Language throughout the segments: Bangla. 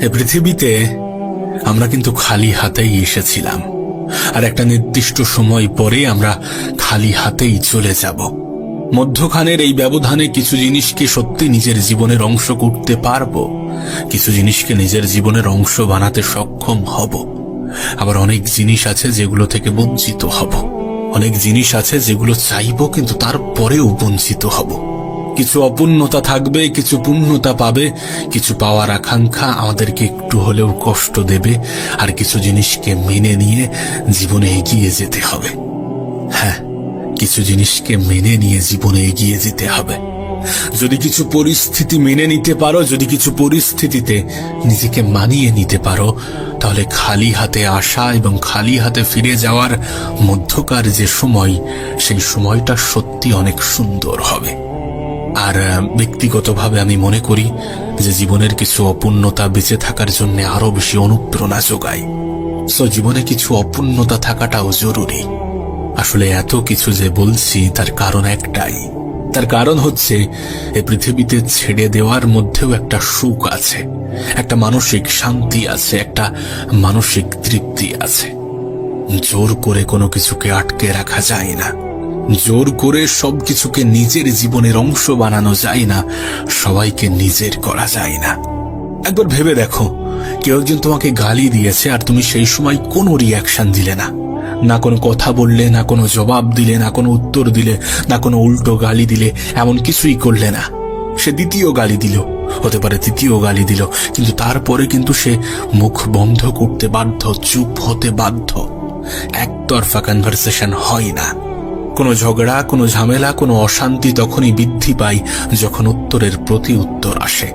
এ পৃথিবীতে আমরা কিন্তু খালি হাতেই এসেছিলাম, আর একটা নির্দিষ্ট সময় পরে আমরা খালি হাতেই চলে যাব। মধ্যখানের এই ব্যবধানে কিছু জিনিসকে সত্যি নিজের জীবনের অংশ করতে পারবো, কিছু জিনিসকে নিজের জীবনের অংশ বানাতে সক্ষম হব। আবার অনেক জিনিস আছে যেগুলো থেকে বঞ্চিত হব, অনেক জিনিস আছে যেগুলো চাইবো কিন্তু তারপরেও বঞ্চিত হব। কিছু অপূর্ণতা থাকবে, কিছু পূর্ণতা পাবে, কিছু পাওয়ার আকাঙ্ক্ষা আমাদেরকে একটু হলেও কষ্ট দেবে, আর কিছু জিনিসকে মেনে নিয়ে জীবনে এগিয়ে যেতে হবে। হ্যাঁ, কিছু জিনিসকে মেনে নিয়ে জীবনে এগিয়ে যেতে হবে। যদি কিছু পরিস্থিতি মেনে নিতে পারো, যদি কিছু পরিস্থিতিতে নিজেকে মানিয়ে নিতে পারো, তাহলে খালি হাতে আসা এবং খালি হাতে ফিরে যাওয়ার মধ্যকার যে সময়, সেই সময়টা সত্যি অনেক সুন্দর হবে। আর ব্যক্তিগতভাবে আমি মনে করি যে জীবনের কিছু অপূর্ণতা বেঁচে থাকার জন্য আরো বেশি অনুপ্রেরণা যোগায়। সো জীবনে কিছু অপূর্ণতা থাকাটাও জরুরি। আসলে এত কিছু যে বলছি তার কারণ একটাই, তার কারণ হচ্ছে এই পৃথিবীতে ছেড়ে দেওয়ার মধ্যেও একটা সুখ আছে, একটা মানসিক শান্তি আছে, একটা মানসিক তৃপ্তি আছে। জোর করে কোনো কিছুকে আটকে রাখা যায় না, জোর করে সবকিছুকে নিজের জীবনের অংশ বানানো যায় না, সবাইকে নিজের করা যায় না। একবার ভেবে দেখো, কেউ একজন তোমাকে গালি দিয়েছে আর তুমি সেই সময় কোনো রিয়াকশন দিলে না, না কোনো কথা বললে, না কোনো জবাব দিলে, না কোনো উত্তর দিলে, না কোনো উল্টো গালি দিলে, এমন কিছুই করলে না। সে দ্বিতীয় গালি দিল, হতে পারে তৃতীয় গালি দিল, কিন্তু তারপরে কিন্তু সে মুখ বন্ধ করতে বাধ্য, চুপ হতে বাধ্য। একতরফা কনভারসেশন হয় না। কোনো ঝগড়া, কোনো ঝামেলা, কোনো অশান্তি তখনই বৃদ্ধি পায় যখন উত্তরের প্রতি উত্তর আসে।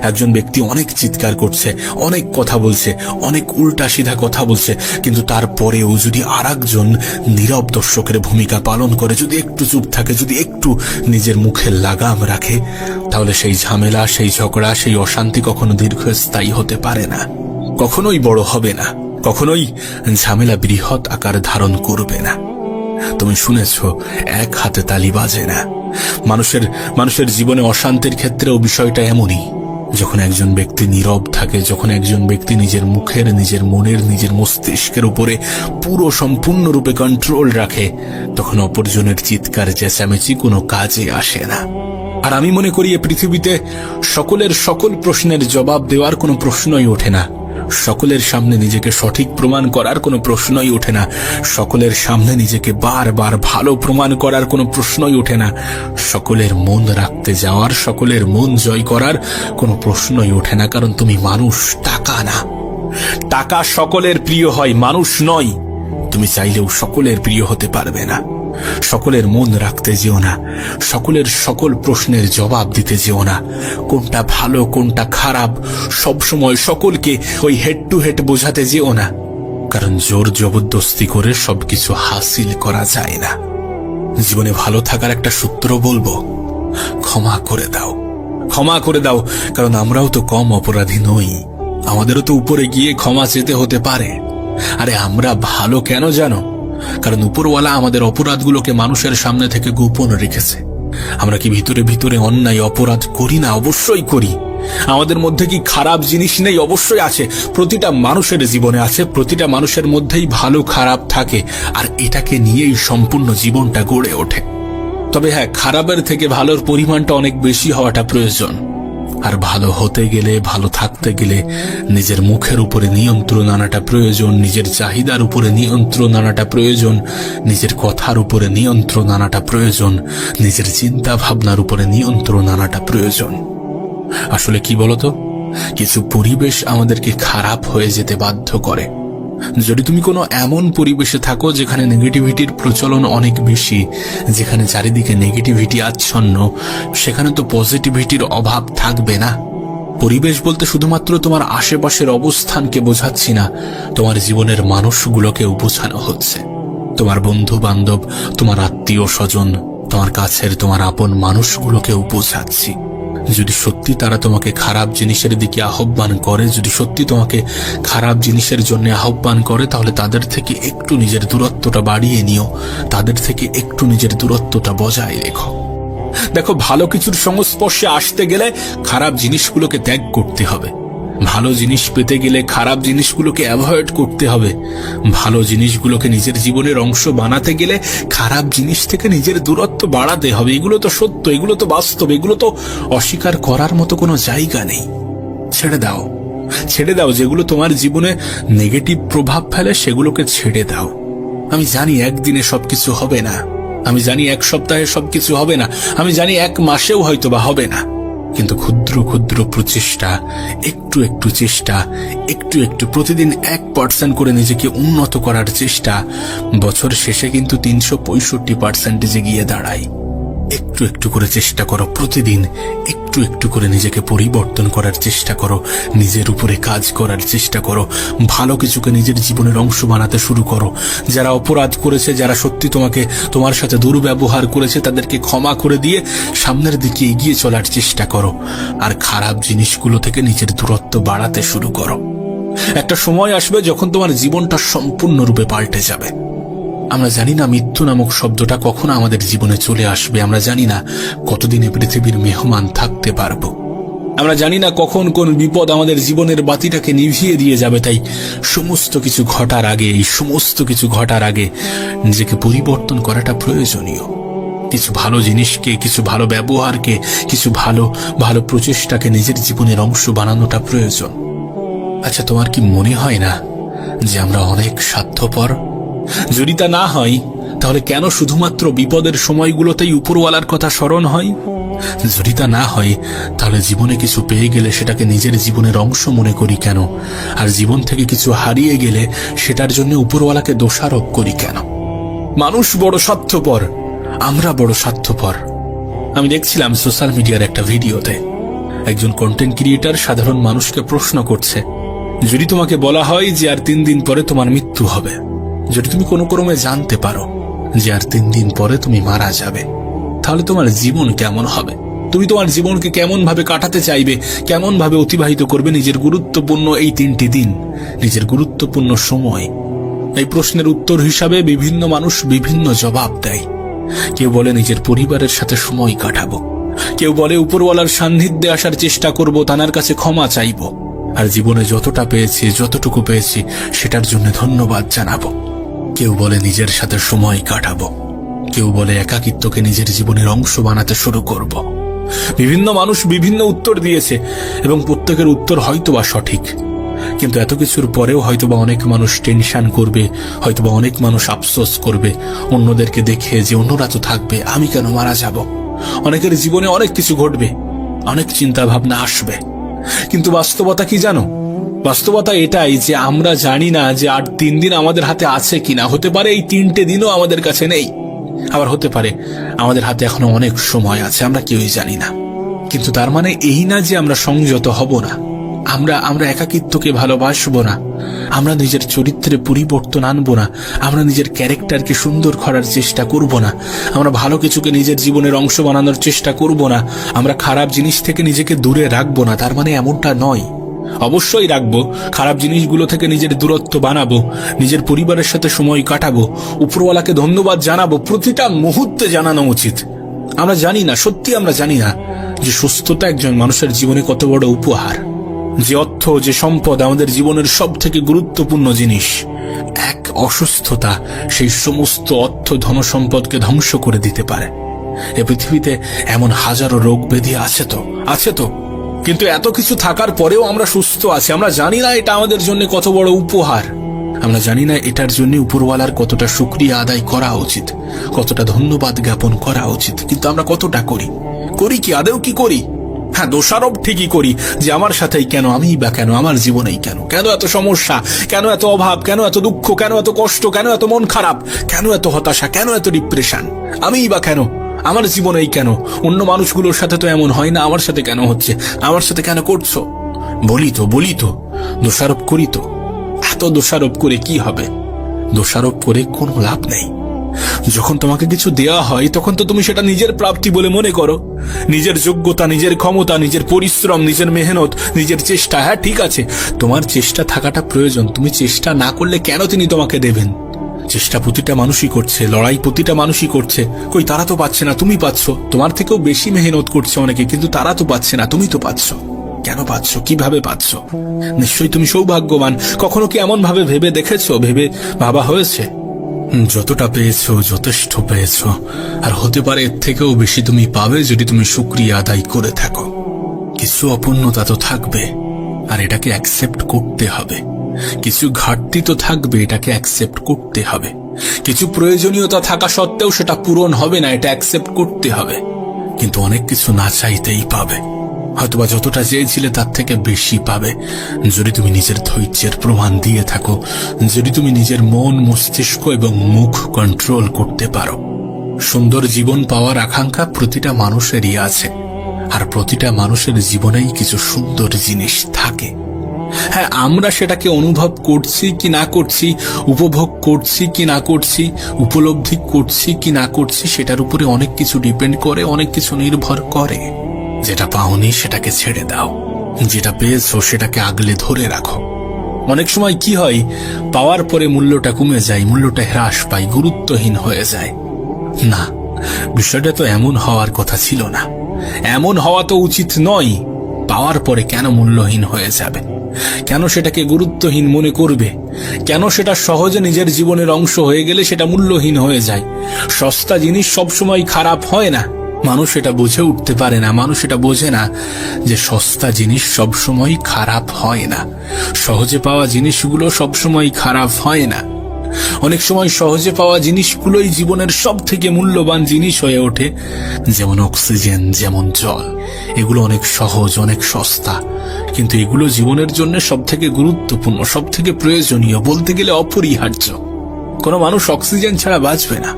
একজন ব্যক্তি অনেক চিৎকার করছে, অনেক কথা বলছে, অনেক উল্টা সিধা কথা বলছে, কিন্তু তারপরেও যদি আরেকজন নীরব দর্শকের ভূমিকা পালন করে, যদি একটু চুপ থাকে, যদি একটু নিজের মুখে লাগাম রাখে, তাহলে সেই ঝামেলা, সেই ঝগড়া, সেই অশান্তি কখনো দীর্ঘস্থায়ী হতে পারে না, কখনোই বড় হবে না, কখনোই ঝামেলা বৃহৎ আকার ধারণ করবে না। তুমি শুনেছ, এক হাতে তালি বাজে না। মানুষের জীবনে অশান্তির ক্ষেত্রেও বিষয়টা এমনই। যখন একজন ব্যক্তি নীরব থাকে, যখন একজন ব্যক্তি নিজের মুখের, নিজের মনের, নিজের মস্তিষ্কের উপরে পুরো সম্পূর্ণরূপে কন্ট্রোল রাখে, তখন অপরজনের চিৎকার চেঁচামেচি কোনো কাজে আসে না। আর আমি মনে করি এই পৃথিবীতে সকলের সকল প্রশ্নের জবাব দেওয়ার কোনো প্রশ্নই ওঠে না, সকলের সামনে নিজেকে সঠিক প্রমাণ করার কোনো প্রশ্নই ওঠে না, সকলের সামনে নিজেকে বারবার ভালো প্রমাণ করার কোনো প্রশ্নই ওঠে না, সকলের মন রাখতে যাওয়ার, সকলের মন জয় করার কোনো প্রশ্নই ওঠে না। কারণ তুমি মানুষ, টাকা না। টাকা সকলের প্রিয় হয়, মানুষ নয়। তুমি চাইলেও সকলের প্রিয় হতে পারবে না। সকলের মন রাখতে যেও না, সকলের সকল প্রশ্নের জবাব দিতে যেও না। কোনটা ভালো, কোনটা খারাপ, সবসময় সকলকে ওই হেড টু হেড বোঝাতে যেও না, কারণ জোর জবরদস্তি করে সবকিছু হাসিল করা যায় না। জীবনে ভালো থাকার একটা সূত্র বলবো, ক্ষমা করে দাও, ক্ষমা করে দাও। কারণ আমরাও তো কম অপরাধী নই, আমাদেরও তো উপরে গিয়ে ক্ষমা চেতে হতে পারে। আরে আমরা ভালো কেন জানো? কারণ উপরওয়ালা আমাদের অপরাধগুলোকে মানুষের সামনে থেকে গোপন রেখেছে। আমরা কি ভিতরে ভিতরে অন্যায় অপরাধ করি না? অবশ্যই করি। আমাদের মধ্যে কি খারাপ জিনিস নেই? অবশ্যই আছে। প্রতিটা মানুষের জীবনে আছে, প্রতিটা মানুষের মধ্যেই ভালো খারাপ থাকে, আর এটাকে নিয়েই সম্পূর্ণ জীবনটা গড়ে ওঠে। তবে হ্যাঁ, খারাপের থেকে ভালোর পরিমাণটা অনেক বেশি হওয়াটা প্রয়োজন। আর ভালো হতে গেলে, ভালো থাকতে গেলে নিজের মুখের উপরে নিয়ন্ত্রণ আনাটা প্রয়োজন, নিজের চাহিদার উপরে নিয়ন্ত্রণ আনাটা প্রয়োজন, নিজের কথার উপরে নিয়ন্ত্রণ আনাটা প্রয়োজন, নিজের চিন্তা ভাবনার উপরে নিয়ন্ত্রণ আনাটা প্রয়োজন। আসলে কি বলতো, কিছু পরিবেশ আমাদেরকে খারাপ হয়ে যেতে বাধ্য করে। যদি তুমি কোনো এমন পরিবেশে থাকো যেখানে নেগেটিভিটির প্রচলন অনেক বেশি, যেখানে চারিদিকে নেগেটিভিটি আচ্ছন্ন, সেখানে তো পজিটিভিটির অভাব থাকবে না। পরিবেশ বলতে শুধুমাত্র তোমার আশেপাশের অবস্থানকে বোঝাচ্ছি না, তোমার জীবনের মানুষগুলোকেও বোঝানো হচ্ছে। তোমার বন্ধু বান্ধব, তোমার আত্মীয় স্বজন, তোমার কাছের, তোমার আপন মানুষগুলোকেও বোঝাচ্ছি। যদি সত্যি তারা তোমাকে খারাপ জিনিসের দিকে আহ্বান করে, যদি সত্যি তোমাকে খারাপ জিনিসের জন্য আহ্বান করে, তাহলে তাদের থেকে একটু নিজের দূরত্বটা বাড়িয়ে নিও, তাদের থেকে একটু নিজের দূরত্বটা বজায় রেখো। দেখো, ভালো কিছুর সংস্পর্শে আসতে গেলে খারাপ জিনিসগুলোকে ত্যাগ করতে হবে। ভালো জিনিস পেতে গেলে খারাপ জিনিসগুলোকে অ্যাভয়েড করতে হবে। ভালো জিনিসগুলোকে নিজের জীবনের অংশ বানাতে গেলে খারাপ জিনিস থেকে নিজের দূরত্ব বাড়াতে হবে। এগুলো তো সত্য, এগুলো তো বাস্তব, এগুলো তো অস্বীকার করার মতো কোনো জায়গা নেই। ছেড়ে দাও, ছেড়ে দাও। যেগুলো তোমার জীবনে নেগেটিভ প্রভাব ফেলে সেগুলোকে ছেড়ে দাও। আমি জানি একদিনে সবকিছু হবে না, আমি জানি এক সপ্তাহে সবকিছু হবে না, আমি জানি এক মাসেও হয়তো বা হবে না, কিন্তু ক্ষুদ্র ক্ষুদ্র প্রচেষ্টা, একটু একটু চেষ্টা, একটু একটু প্রতিদিন 1% করে নিজেকে উন্নত করার চেষ্টা বছর শেষে কিন্তু 365% গিয়ে দাঁড়ায়। একটু একটু করে চেষ্টা করো, প্রতিদিন একটু একটু করে নিজেকে পরিবর্তন করার চেষ্টা করো, নিজের উপরে কাজ করার চেষ্টা করো, ভালো কিছুকে নিজের জীবনের অংশ বানাতে শুরু করো। যারা অপরাধ করেছে, যারা সত্যি তোমার সাথে দুর্ব্যবহার করেছে, তাদেরকে ক্ষমা করে দিয়ে সামনের দিকে এগিয়ে চলার চেষ্টা করো। আর খারাপ জিনিসগুলো থেকে নিজের দূরত্ব বাড়াতে শুরু করো। একটা সময় আসবে যখন তোমার জীবনটা সম্পূর্ণরূপে পাল্টে যাবে। আমরা জানি না মৃত্যু নামক শব্দটা কখন আমাদের জীবনে চলে আসবে। আমরা জানি না কতদিনে পৃথিবীর মেহমান থাকতে পারবো। আমরা জানি না কখন কোন বিপদ আমাদের জীবনের বাতিটাকে নিভিয়ে দিয়ে যাবে। তাই সমস্ত কিছু ঘটার আগে, এই সমস্ত কিছু ঘটার আগে নিজেকে পরিবর্তন করাটা প্রয়োজনীয়। কিছু ভালো জিনিসকে, কিছু ভালো ব্যবহারকে, কিছু ভালো ভালো প্রচেষ্টাকে নিজের জীবনের অংশ বানানোটা প্রয়োজন। আচ্ছা, তোমার কি মনে হয় না যে আমরা অনেক স্বার্থপর? যদি তা না হয় তাহলে কেন শুধুমাত্র বিপদের সময়গুলোতেই উপরওয়ালার কথা স্মরণ হয়? যদি তা না হয় তাহলে জীবনে কিছু পেয়ে গেলে সেটাকে নিজের জীবনের অংশ মনে করি কেন? আর জীবন থেকে কিছু হারিয়ে গেলে সেটার জন্য উপরওয়ালাকে দোষারোপ করি কেন? মানুষ বড় স্বার্থপর, আমরা বড় স্বার্থপর। আমি দেখছিলাম সোশ্যাল মিডিয়ার একটা ভিডিওতে একজন কন্টেন্ট ক্রিয়েটর সাধারণ মানুষকে প্রশ্ন করছে, যদি তোমাকে বলা হয় যে আর 3 দিন পরে তোমার মৃত্যু হবে, যদি তুমি কোনো ক্রমে জানতে পারো যে আর 3 দিন পরে তুমি মারা যাবে, তাহলে তোমার জীবন কেমন হবে? তুমি তোমার জীবনকে কেমন ভাবে কাটাতে চাইবে, কেমন ভাবে অতিবাহিত করবে নিজের গুরুত্বপূর্ণ এই 3টি দিন, নিজের গুরুত্বপূর্ণ সময়? এই প্রশ্নের উত্তর হিসাবে বিভিন্ন মানুষ বিভিন্ন জবাব দেয়। কেউ বলে নিজের পরিবারের সাথে সময় কাটাবো, কেউ বলে উপরওয়ালার সান্নিধ্যে আসার চেষ্টা করব, তানার কাছে ক্ষমা চাইব, আর জীবনে যতটা পেয়েছি, যতটুকু পেয়েছি সেটার জন্য ধন্যবাদ জানাবো। কেউ বলে নিজের সাথে সময় কাটাবো, কেউ বলে একাকিত্বকে নিজের জীবনের অংশ বানাতে শুরু করব। বিভিন্ন মানুষ বিভিন্ন উত্তর দিয়েছে এবং প্রত্যেকের উত্তর হয়তোবা সঠিক, কিন্তু এত কিছুর পরেও হয়তোবা অনেক মানুষ টেনশন করবে, হয়তোবা অনেক মানুষ আফসোস করবে অন্যদেরকে দেখে যে অন্যরা তো থাকবে, আমি কেন মারা যাব। অনেকের জীবনে অনেক কিছু ঘটবে, অনেক চিন্তা ভাবনা আসবে, কিন্তু বাস্তবতা কি জানো? বাস্তবতা এটাই যে আমরা জানি না যে আর 3 দিন আমাদের হাতে আছে কিনা। হতে পারে এই 3টে দিনও আমাদের কাছে নেই, আবার হতে পারে আমাদের হাতে এখনো অনেক সময় আছে, আমরা কেউই জানি না। কিন্তু তার মানে এই না যে আমরা সংযত হব না, আমরা একাকিত্বকে ভালোবাসবো না, আমরা নিজের চরিত্রে পরিবর্তন আনবো না, আমরা নিজের ক্যারেক্টারকে সুন্দর করার চেষ্টা করব না, আমরা ভালো কিছুকে নিজের জীবনের অংশ বানানোর চেষ্টা করব না, আমরা খারাপ জিনিস থেকে নিজেকে দূরে রাখবো না। তার মানে এমনটা নয়। অবশ্যই রাখবো, খারাপ জিনিসগুলো থেকে নিজের দূরত্ব বানাবো, নিজের পরিবারের সাথে সময় কাটাবো, উপরওয়ালাকে ধন্যবাদ জানাবো, প্রতিটা মুহূর্তে জানানো উচিত। আমরা জানি না, সত্যি আমরা জানি না যে সুস্থতা একজন মানুষের জীবনে কত বড় উপহার। যে অর্থ, যে সম্পদ আমাদের জীবনের সব থেকে গুরুত্বপূর্ণ জিনিস, এক অসুস্থতা সেই সমস্ত অর্থ ধন সম্পদকে ধ্বংস করে দিতে পারে। এ পৃথিবীতে এমন হাজারো রোগ ব্যাধি আছে তো, কিন্তু এত কিছু থাকার পরেও আমরা সুস্থ আছি। আমরা জানি না এটা আমাদের জন্য কত বড় উপহার, আমরা জানি না এটার জন্য উপরওয়ালার কতটা শুকরিয়া আদায় করা উচিত, কতটা ধন্যবাদ জ্ঞাপন করা উচিত। কিন্তু আমরা কতটা করি কি আদেও কি করি? হ্যাঁ, দোষারোপ ঠিকই করি যে আমার সাথেই কেন, আমিই বা কেন, আমার জীবনেই কেন এত সমস্যা, কেন এত অভাব, কেন এত দুঃখ, কেন এত কষ্ট, কেন এত মন খারাপ, কেন এত হতাশা, কেন এত ডিপ্রেশন, আমিই বা কেন, আমার জীবনেই কেন? অন্য মানুষগুলোর সাথে তো এমন হয় না, আমার সাথে কেন হচ্ছে, আমার সাথে কেন করছো? বলি তো দোষারোপ করি তো। এত দোষারোপ করে কি হবে? দোষারোপ করে কোনো লাভ নেই। যখন তোমাকে কিছু দেয়া হয় তখন তো তুমি সেটা নিজের প্রাপ্তি বলে মনে করো, নিজের যোগ্যতা, নিজের ক্ষমতা, নিজের পরিশ্রম, নিজের মেহনত, নিজের চেষ্টা। হ্যাঁ, ঠিক আছে, তোমার চেষ্টা থাকাটা প্রয়োজন। তুমি চেষ্টা না করলে কেন তিনি তোমাকে দেবেন? চেষ্টা প্রতিটা মানুষই করছে, লড়াই প্রতিটা মানুষই করছে। কই, তারা তো পাচ্ছে না, তুমি পাচ্ছ। তোমার থেকেও বেশি মেহনত করছে অনেকে, কিন্তু তারা তো পাচ্ছে না, তুমি তো পাচ্ছ। কেন পাচ্ছ, কিভাবে পাচ্ছ? নিশ্চয়ই তুমি সৌভাগ্যবান। কখনো কি এমন ভাবে ভেবে দেখেছো, ভাবা হয়েছে? যতটা পেয়েছো যথেষ্ট পেয়েছো, আর হতে পারে এর থেকেও বেশি তুমি পাবে যদি তুমি শুকরিয়া আদায় করে থাকো। কিছু অপূর্ণতা তো থাকবে, আর এটাকে অ্যাকসেপ্ট করতে হবে। কিছু ঘাটতি তো থাকবে, এটাকে অ্যাকসেপ্ট করতে হবে। কিছু প্রয়োজনীয়তা থাকা সত্ত্বেও সেটা পূরণ হবে না, এটা অ্যাকসেপ্ট করতে হবে। কিন্তু অনেক কিছু না চাইতেই পাবে, হয়তোবা যতটা চেয়েছিলে তার থেকে বেশি পাবে যদি তুমি নিজের ধৈর্যের প্রমাণ দিয়ে থাকো, যদি তুমি নিজের মন, মস্তিষ্ক এবং মুখ কন্ট্রোল করতে পারো। সুন্দর জীবন পাওয়ার আকাঙ্ক্ষা প্রতিটা মানুষেরই আছে, আর প্রতিটা মানুষের জীবনেই কিছু সুন্দর জিনিস থাকে। হ্যাঁ, আমরা সেটাকে অনুভব করছি কি না করছি, উপভোগ করছি কি না করছি, উপলব্ধি করছি কি না করছি, সেটার উপরে অনেক কিছু ডিপেন্ড করে, অনেক কিছু নির্ভর করে। যেটা পাওনি সেটাকে ছেড়ে দাও, যেটা পেয়েছো সেটাকে আগলে ধরে রাখো। অনেক সময় কি হয়, পাওয়ার পরে মূল্যটা কমে যায়, মূল্যটা হ্রাস পায়, গুরুত্বহীন হয়ে যায়। না, বিষয়টা তো এমন হওয়ার কথা ছিল না, এমন হওয়া তো উচিত নয়। পাওয়ার পরে কেন মূল্যহীন হয়ে যাবে? কেন সেটাকে গুরুত্বহীন মনে করবে? কেন সেটা সহজে নিজের জীবনের অংশ হয়ে গেলে সেটা মূল্যহীন হয়ে যায়? সস্তা জিনিস সবসময় খারাপ হয় না। মানুষ এটা বুঝে উঠতে পারে না, মানুষ এটা বোঝে না যে সস্তা জিনিস সবসময় খারাপ হয় না, সহজে পাওয়া জিনিসগুলো সবসময় খারাপ হয় না। অনেক সময় সহজে পাওয়া জিনিসগুলোই জীবনের সব থেকে মূল্যবান জিনিস হয়ে ওঠে। যেমন অক্সিজেন, যেমন জল, এগুলো অনেক সহজ, অনেক সস্তা, কিন্তু এগুলো জীবনের জন্য সব থেকে গুরুত্বপূর্ণ, সব থেকে প্রয়োজনীয়, বলতে গেলে অপরিহার্য। কোনো মানুষ অক্সিজেন ছাড়া বাঁচবে না,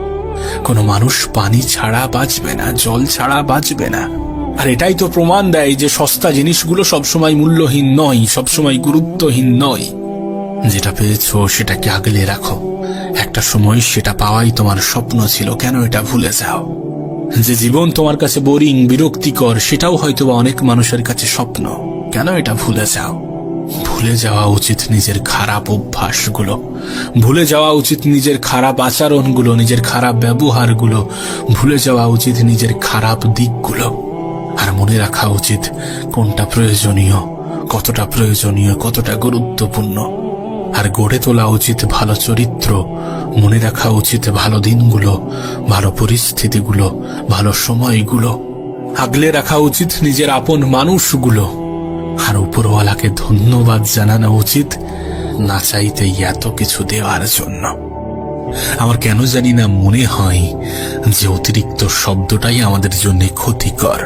কোনো মানুষ পানি ছাড়া বাঁচবে না, জল ছাড়া বাঁচবে না। আর এটাই তো প্রমাণ দেয় যে সস্তা জিনিসগুলো সবসময় মূল্যহীন নয়, সবসময় গুরুত্বহীন নয়। যেটা পেয়েছো সেটাকে আগলে রাখো, একটা সময় সেটা পাওয়াই তোমার স্বপ্ন ছিল, কেন এটা ভুলে যাও? যে জীবন তোমার কাছে বোরিং, বিরক্তিকর, সেটাও হয়তোবা অনেক মানুষের কাছে স্বপ্ন, কেন এটা ভুলে যাও? ভুলে যাওয়া উচিত নিজের খারাপ অভ্যাসগুলো, ভুলে যাওয়া উচিত নিজের খারাপ আচরণগুলো, নিজের খারাপ ব্যবহারগুলো, ভুলে যাওয়া উচিত নিজের খারাপ দিকগুলো। আর মনে রাখা উচিত কোনটা প্রয়োজনীয়, কতটা প্রয়োজনীয়, কতটা গুরুত্বপূর্ণ। আর গড়ে তোলা উচিত ভালো চরিত্র, মনে রাখা উচিত ভালো দিনগুলো, ভালো পরিস্থিতিগুলো, ভালো সময়গুলো। আগলে রাখা উচিত নিজের আপন মানুষগুলো। আর উপরওয়ালাকে ধন্যবাদ জানানো উচিত না চাইতেই এত কিছু দেওয়ার জন্য। আমার কেন জানি না মনে হয় যে অতিরিক্ত শব্দটাই আমাদের জন্য ক্ষতিকর।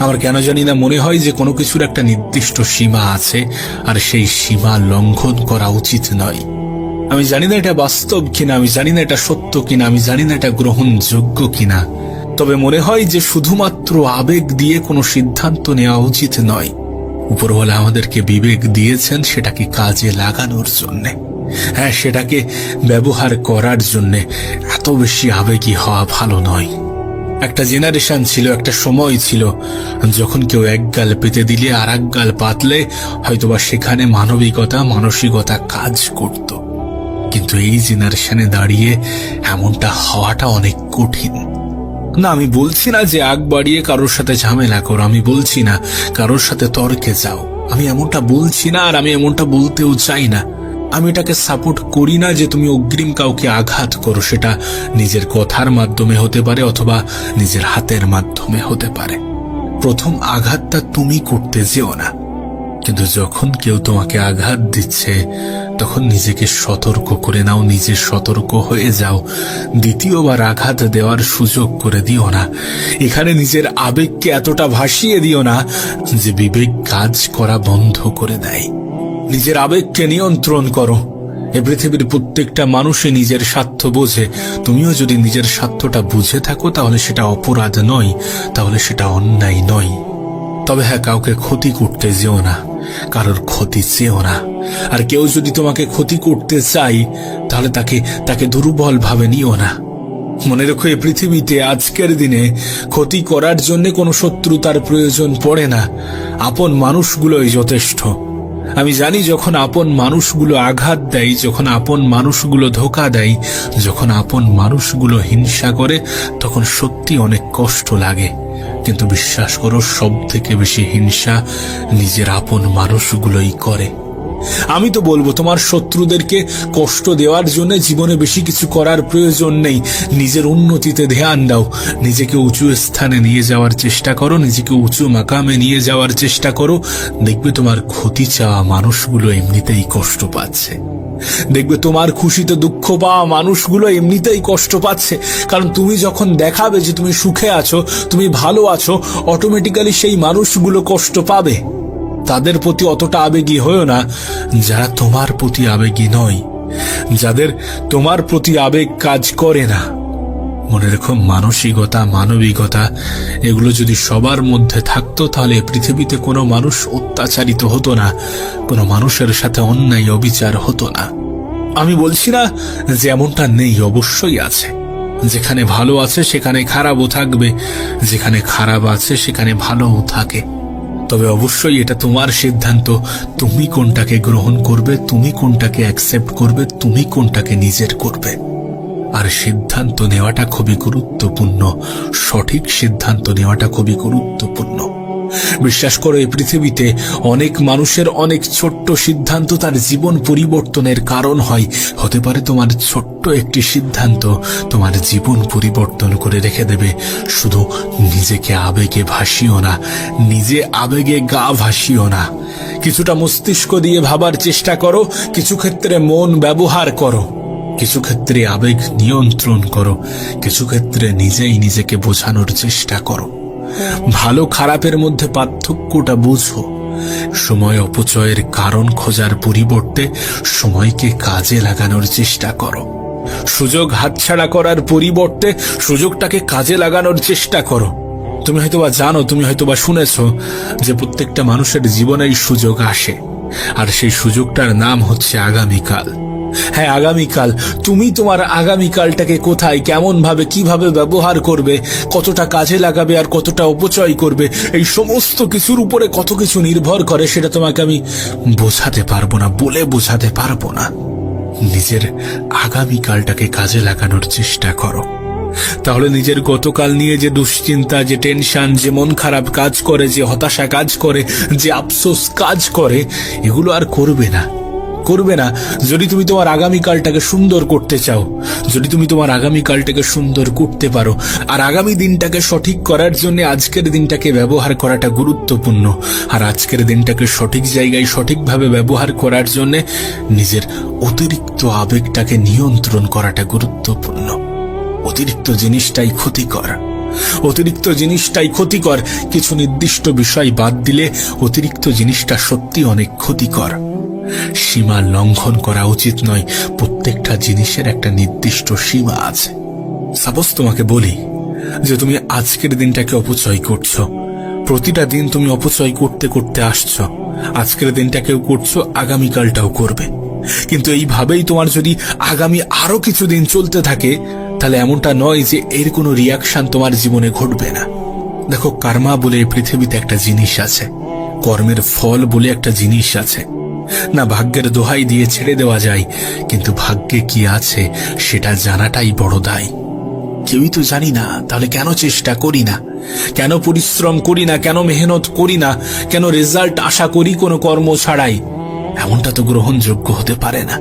আমার কেন জানি না মনে হয় যে কোনো কিছুর একটা নির্দিষ্ট সীমা আছে, আর সেই সীমা লঙ্ঘন করা উচিত নয়। আমি জানি না এটা বাস্তব কিনা, আমি জানি না এটা সত্য কিনা, আমি জানি না এটা গ্রহণযোগ্য কিনা, তবে মনে হয় যে শুধুমাত্র আবেগ দিয়ে কোনো সিদ্ধান্ত নেওয়া উচিত নয়। উপরওয়ালা আমাদেরকে বিবেক দিয়েছেন সেটাকে কাজে লাগানোর জন্যে, হ্যাঁ, সেটাকে ব্যবহার করার জন্যে। এত বেশি আবেগী হওয়া ভালো নয়। একটা জেনারেশন ছিল, একটা সময় ছিল, যখন কেউ এক গাল পেতে দিলে আর এক গাল পাতলে হয়তোবা সেখানে মানবিকতা, মানসিকতা কাজ করত। কিন্তু এই জেনারেশনে দাঁড়িয়ে এমনটা হওয়াটা অনেক কঠিন। না, আমি বলছি না যে আগ বাড়িয়ে কারোর সাথে ঝামেলা করো, আমি বলছি না কারোর সাথে তর্কে যাও, আমি এমনটা বলছি না, আর আমি এমনটা বলতেও চাই না। আমি এটাকে সাপোর্ট করি না যে তুমি অগ্রিম কাউকে আঘাত করো, সেটা নিজের কথার মাধ্যমে হতে পারে অথবা নিজের হাতের মাধ্যমে হতে পারে। প্রথম আঘাতটা তুমি করতে যেও না, কিন্তু যখন কেউ তোমাকে আঘাত দিচ্ছে তখন নিজেকে সতর্ক করে নাও, নিজে সতর্ক হয়ে যাও। দ্বিতীয়বার আঘাত দেওয়ার সুযোগ করে দিও না। এখানে নিজের আবেগকে এতটা ভাসিয়ে দিও না যে বিবেক কাজ করা বন্ধ করে দেয়। নিজের আবেগকে নিয়ন্ত্রণ করো। এ পৃথিবীর প্রত্যেকটা মানুষই নিজের স্বার্থ বোঝে। তুমিও যদি নিজের স্বার্থটা বুঝে থাকো তাহলে সেটা অপরাধ নয়, তাহলে সেটা অন্যায় নয়। তবে হ্যাঁ, কাউকে ক্ষতি করতে যেও না, কারোর ক্ষতি চেও না। আর কেউ যদি তোমাকে ক্ষতি করতে চাই তাহলে তাকে দুর্বল ভাবে নিও না। মনে রেখো, এই পৃথিবীতে আজকের দিনে ক্ষতি করার জন্য কোনো শত্রুতার প্রয়োজন পড়ে না, আপন মানুষগুলোই যথেষ্ট। আমি জানি যখন আপন মানুষগুলো আঘাত দেয়, যখন আপন মানুষগুলো ধোঁকা দেয়, যখন আপন মানুষগুলো হিংসা করে, তখন সত্যি অনেক কষ্ট লাগে, কিন্তু বিশ্বাস করো, সব থেকে বেশি হিংসা নিজের আপন মানুষগুলোই করে। আমি তো বলবো, তোমার শত্রুদেরকে কষ্ট দেওয়ার জন্য জীবনে বেশি কিছু করার প্রয়োজন নেই। নিজের উন্নতিতে ধ্যান দাও, নিজেকে উঁচু স্থানে নিয়ে যাওয়ার চেষ্টা করো, নিজেকে উঁচু মাকামে নিয়ে যাওয়ার চেষ্টা করো। দেখবে তোমার ক্ষতি চাওয়া মানুষগুলো এমনিতেই কষ্ট পাচ্ছে। দেখবে তোমার খুশিতে দুঃখ পাওয়া মানুষগুলো এমনিতেই কষ্ট পাচ্ছে। কারণ তুমি যখন দেখাবে যে তুমি সুখে আছো, তুমি ভালো আছো, অটোমেটিক্যালি সেই মানুষগুলো কষ্ট পাবে। তাদের প্রতি অতটা আবেগী হয়েও না যারা তোমার প্রতি আবেগী নয়, যাদের তোমার প্রতি আবেগ কাজ করে না। মনে রেখো, মানসিকতা, মানবিকতা এগুলো যদি সবার মধ্যে থাকতো, তাহলে পৃথিবীতে কোনো মানুষ অত্যাচারিত হতো না, কোনো মানুষের সাথে অন্যায় অবিচার হতো না। আমি বলছি না যে এমনটা নেই, অবশ্যই আছে। যেখানে ভালো আছে সেখানে খারাপও থাকবে, যেখানে খারাপ আছে সেখানে ভালোও থাকে। তবে অবশ্যই এটা তোমার সিদ্ধান্ত, তুমি কোনটাকে গ্রহণ করবে, তুমি কোনটাকে অ্যাকসেপ্ট করবে, তুমি কোনটাকে নিজের করবে। আর সিদ্ধান্ত নেওয়াটা খুবই গুরুত্বপূর্ণ, সঠিক সিদ্ধান্ত নেওয়াটা খুবই গুরুত্বপূর্ণ। বিশ্বাস করো, এই পৃথিবীতে অনেক মানুষের অনেক ছোট্ট সিদ্ধান্ত তার জীবন পরিবর্তনের কারণ হয়। হতে পারে তোমার ছোট্ট একটি সিদ্ধান্ত তোমার জীবন পরিবর্তন করে রেখে দেবে। শুধু নিজেকে আবেগে ভাসিও না, নিজে আবেগে গা ভাসিও না। কিছুটা মস্তিষ্ক দিয়ে ভাবার চেষ্টা করো, কিছু ক্ষেত্রে মন ব্যবহার করো, কিছু ক্ষেত্রে আবেগ নিয়ন্ত্রণ করো, কিছু ক্ষেত্রে নিজেই নিজেকে বোঝানোর চেষ্টা করো। ভালো খারাপের মধ্যে পার্থক্যটা বুঝো। সময় অপচয়ের কারণ খোঁজার পরিবর্তে সময়কে কাজে লাগানোর চেষ্টা করো। সুযোগ হাতছাড়া করার পরিবর্তে সুযোগটাকে কাজে লাগানোর চেষ্টা করো। তুমি হয়তোবা জানো, তুমি হয়তোবা শুনেছ যে প্রত্যেকটা মানুষের জীবনেই সুযোগ আসে, আর সেই সুযোগটার নাম হচ্ছে আগামীকাল। হ্যাঁ, আগামীকাল। তুমি তোমার আগামীকালটাকে কোথায়, কেমন ভাবে, কিভাবে ব্যবহার করবে, কতটা কাজে লাগাবে আর কতটা অপচয় করবে, এই সমস্ত কিছুর উপরে কত কিছু নির্ভর করে, সেটা তোমাকে আমি বোঝাতে পারবো না, বলে বোঝাতে পারবো না। নিজের আগামীকালটাকে কাজে লাগানোর চেষ্টা করো। তাহলে নিজের গতকাল নিয়ে যে দুশ্চিন্তা, যে টেনশন, যে মন খারাপ কাজ করে, যে হতাশা কাজ করে, যে আফসোস কাজ করে, এগুলো আর করবে না। যদি তুমি তোমার আগামীকালটাকে সুন্দর করতে চাও, যদি তুমি তোমার আগামীকালটাকে সুন্দর করতে পারো, আর আগামী দিনটাকে সঠিক করার জন্য আজকের দিনটাকে ব্যবহার করাটা গুরুত্বপূর্ণ। আর আজকের দিনটাকে সঠিক জায়গায় সঠিকভাবে ব্যবহার করার জন্য নিজের অতিরিক্ত আবেগটাকে নিয়ন্ত্রণ করাটা গুরুত্বপূর্ণ। অতিরিক্ত জিনিসটাই ক্ষতিকর। কিছু নির্দিষ্ট বিষয় বাদ দিলে অতিরিক্ত জিনিসটা সত্যি অনেক ক্ষতিকর। সীমা লঙ্ঘন করা উচিত নয়। প্রত্যেকটা জিনিসের একটা নির্দিষ্ট সীমা আছে। সাপোজ তোমাকে বলি যে তুমি আজকের দিনটাকে অপচয় করছো, প্রতিটা দিন তুমি অপচয় করতে করতে আসছো, আজকের দিনটাকেও করছো, আগামীকালটাও করবে। কিন্তু এইভাবেই তোমার যদি আগামী আরো কিছুদিন চলতে থাকে, তাহলে এমনটা নয় যে এর কোনো রিয়াকশন তোমার জীবনে ঘটবে না। দেখো, কার্মা বলে এই পৃথিবীতে একটা জিনিস আছে, কর্মের ফল বলে একটা জিনিস আছে। না ভাগ্যের দোহাই দিয়ে ছেড়ে দেওয়া যায়, কিন্তু ভাগ্যে কি আছে সেটা জানাটাই বড় দায়। কেউই তো জানি না, তাহলে কেন চেষ্টা করি না, কেন পরিশ্রম করি না, কেন মেহনত করি না, কেন রেজাল্ট আশা করি কোনো কর্ম ছাড়াই? এমনটা তো গ্রহণযোগ্য হতে পারে না।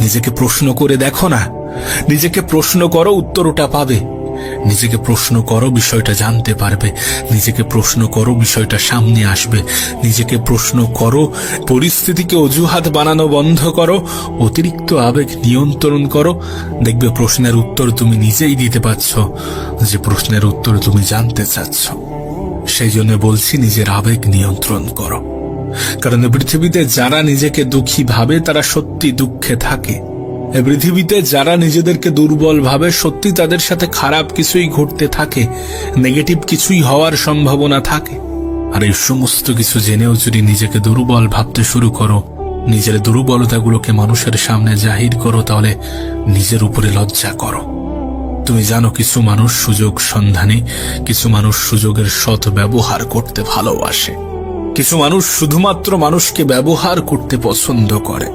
নিজেকে প্রশ্ন করে দেখো না, নিজেকে প্রশ্ন করো, উত্তরটা পাবে। নিজেকে প্রশ্ন করো, বিষয়টা জানতে পারবে। নিজেকে প্রশ্ন করো, বিষয়টা সামনে আসবে। নিজেকে প্রশ্ন করো, পরিস্থিতিকে অজুহাত বানানো বন্ধ করো, অতিরিক্ত আবেগ নিয়ন্ত্রণ করো। দেখবে প্রশ্নের উত্তর তুমি নিজেই দিতে পারছ, যে প্রশ্নের উত্তর তুমি জানতে চাচ্ছ। সেই জন্য বলছি, নিজের আবেগ নিয়ন্ত্রণ করো। কারণ পৃথিবীতে যারা নিজেকে দুঃখী ভাবে তারা সত্যি দুঃখে থাকে। পৃথিবীতে যারা নিজেদেরকে দুর্বল ভাবে, সত্যি তাদের সাথে খারাপ কিছুই ঘটতে থাকে, নেগেটিভ কিছুই হওয়ার সম্ভাবনা থাকে। আর এই সমস্ত কিছু জেনেও যদি নিজেকে দুর্বল ভাবতে শুরু করো, নিজের দুর্বলতাগুলোকে মানুষের সামনে জাহির করো, তাহলে নিজের উপরে লজ্জা করো। তুমি জানো, কিছু মানুষ সুযোগ সন্ধানী, কিছু মানুষ সুযোগের সৎ ব্যবহার করতে ভালোবাসে, কিছু মানুষ শুধুমাত্র মানুষকে ব্যবহার করতে পছন্দ করে।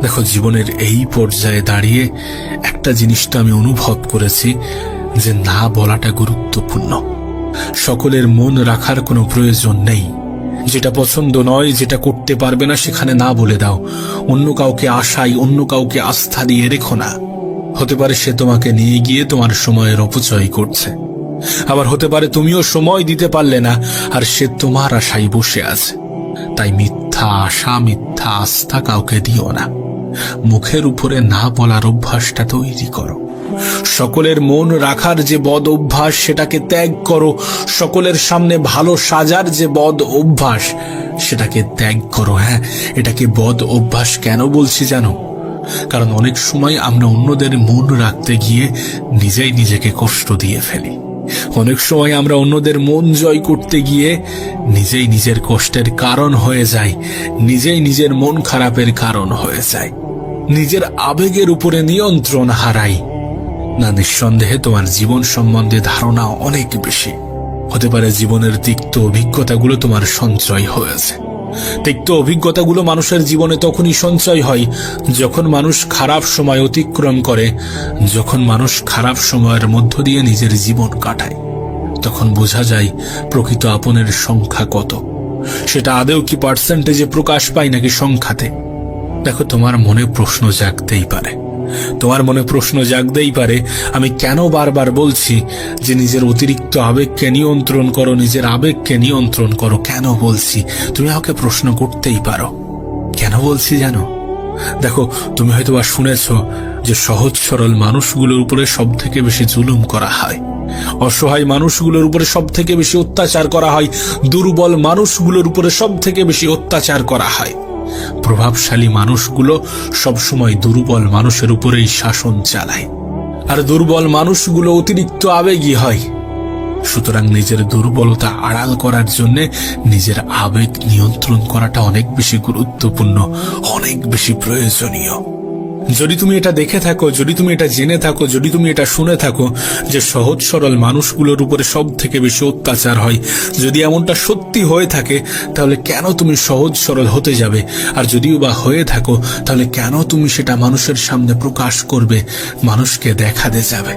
দেখো, জীবনের এই পর্যায়ে দাঁড়িয়ে একটা জিনিস তো আমি অনুভব করেছি, যে না বলাটা গুরুত্বপূর্ণ। সকলের মন রাখার কোনো প্রয়োজন নেই। যেটা পছন্দ নয়, যেটা করতে পারবে না, সেখানে না বলে দাও। অন্য কাউকে আশায়, অন্য কাউকে আস্থা দিয়ে রেখো না। হতে পারে সে তোমাকে নিয়ে গিয়ে তোমার সময়ের অপচয় করছে, আবার হতে পারে তুমিও সময় দিতে পারলে না আর সে তোমার আশায় বসে আছে। তাই মিথ্যা আশা, মিথ্যা আস্থা কাউকে দিও না। মুখের উপরে না বলার অভ্যাসটা তৈরি করো। সকলের মন রাখার যে বদ অভ্যাস, সেটাকে ত্যাগ করো। সকলের সামনে ভালো সাজার যে বদ অভ্যাস, সেটাকে ত্যাগ করো। হ্যাঁ, এটাকে বদ অভ্যাস কেন বলছি জানো? কারণ অনেক সময় আমরা অন্যদের মন রাখতে গিয়ে নিজেই নিজেকে কষ্ট দিয়ে ফেলি। অনেক সময় আমরা অন্যদের মন জয় করতে গিয়ে নিজেই নিজের কষ্টের কারণ হয়ে যাই, নিজেই নিজের মন খারাপের কারণ হয়ে যায়, নিজের আবেগের উপরে নিয়ন্ত্রণ হারাই। না, নিঃসন্দেহে তোমার জীবন সম্বন্ধে ধারণা অনেক বেশি। হতে পারে জীবনের তিক্ত অভিজ্ঞতাগুলো তোমার সঞ্চয় হয়েছে। তিক্ত অভিজ্ঞতাগুলো মানুষের জীবনে তখনই সঞ্চয় হয় যখন মানুষ খারাপ সময় অতিক্রম করে, যখন মানুষ খারাপ সময়ের মধ্য দিয়ে নিজের জীবন কাটায়। তখন বোঝা যায় প্রকৃত আপনের সংখ্যা কত। সেটা আদৌ কি পার্সেন্টেজে প্রকাশ পায় নাকি সংখ্যাতে? দেখো, তোমার মনে প্রশ্ন জাগতেই পারে, তোমার মনে প্রশ্ন জাগতেই পারে আমি কেন বারবার বলছি যে নিজের অতিরিক্ত আবেগকে নিয়ন্ত্রণ করো, নিজের আবেগকে নিয়ন্ত্রণ করো। কেন বলছি তুমি আমাকে প্রশ্ন করতেই পারো। কেন বলছি জানো? দেখো, তুমি হয়তো বা শুনেছ যে সহজ সরল মানুষগুলোর উপরে সব থেকে বেশি জুলুম করা হয়, অসহায় মানুষগুলোর উপরে সব থেকে বেশি অত্যাচার করা হয়, দুর্বল মানুষগুলোর উপরে সব থেকে বেশি অত্যাচার করা হয়। প্রভাবশালী মানুষগুলো সবসময় দুর্বল মানুষের উপরেই শাসন চালায়, আর দুর্বল মানুষগুলো অতিরিক্ত আবেগী হয়। সুতরাং নিজের দুর্বলতা আড়াল করার জন্য নিজের আবেগ নিয়ন্ত্রণ করাটা অনেক বেশি গুরুত্বপূর্ণ, অনেক বেশি প্রয়োজনীয়। যদি তুমি এটা দেখে থাকো, যদি তুমি এটা জেনে থাকো, যদি তুমি এটা শুনে থাকো যে সহজ সরল মানুষগুলোর উপরে সব থেকে বেশি অত্যাচার হয়, যদি এমনটা সত্যি হয়ে থাকে, তাহলে কেন তুমি সহজ সরল হতে যাবে? আর যদিও বা হয়ে থাকো, তাহলে কেন তুমি সেটা মানুষের সামনে প্রকাশ করবে, মানুষকে দেখাতে যাবে?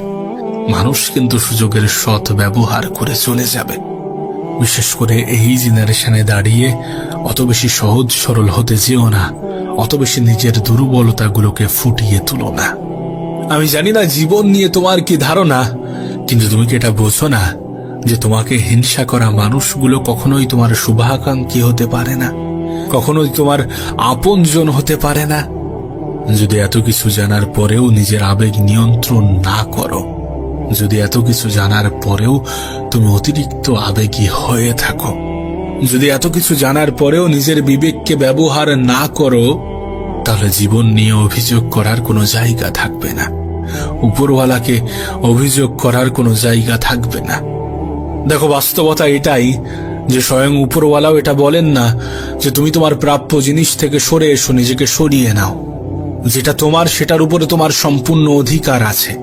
মানুষ কিন্তু সুযোগের সৎ ব্যবহার করে চলে যাবে। বিশেষ করে এই জেনারেশনে দাঁড়িয়ে অত বেশি সহজ সরল হতে যেও না, অত বেশি নিজের দুর্বলতাগুলোকে ফুটিয়ে তুলো না। আমি জানি না জীবন নিয়ে তোমার কি ধারণা, কিন্তু তুমি কি এটা বোঝো না যে তোমাকে হিংসা করা মানুষগুলো কখনোই তোমার শুভাকাঙ্ক্ষী হতে পারে না, কখনোই তোমার আপনজন হতে পারে না? যদি এত কিছু জানার পরেও নিজের আবেগ নিয়ন্ত্রণ না করো, যদি এত কিছু জানার পরেও তুমি অতিরিক্ত আবেগী হয়ে থাকো, যদি এত কিছু জানার পরেও নিজের বিবেককে ব্যবহার না করো, তাহলে জীবন নিয়ে অভিযোগ করার কোনো জায়গা থাকবে না, উপরওয়ালাকে অভিযোগ করার কোনো জায়গা থাকবে না। দেখো, বাস্তবতা এটাই যে স্বয়ং উপরওয়ালাও এটা বলেন না যে তুমি তোমার প্রাপ্য জিনিস থেকে সরে এসো, নিজেকে সরিয়ে নাও। যেটা তোমার সেটার উপরে তোমার সম্পূর্ণ অধিকার আছে।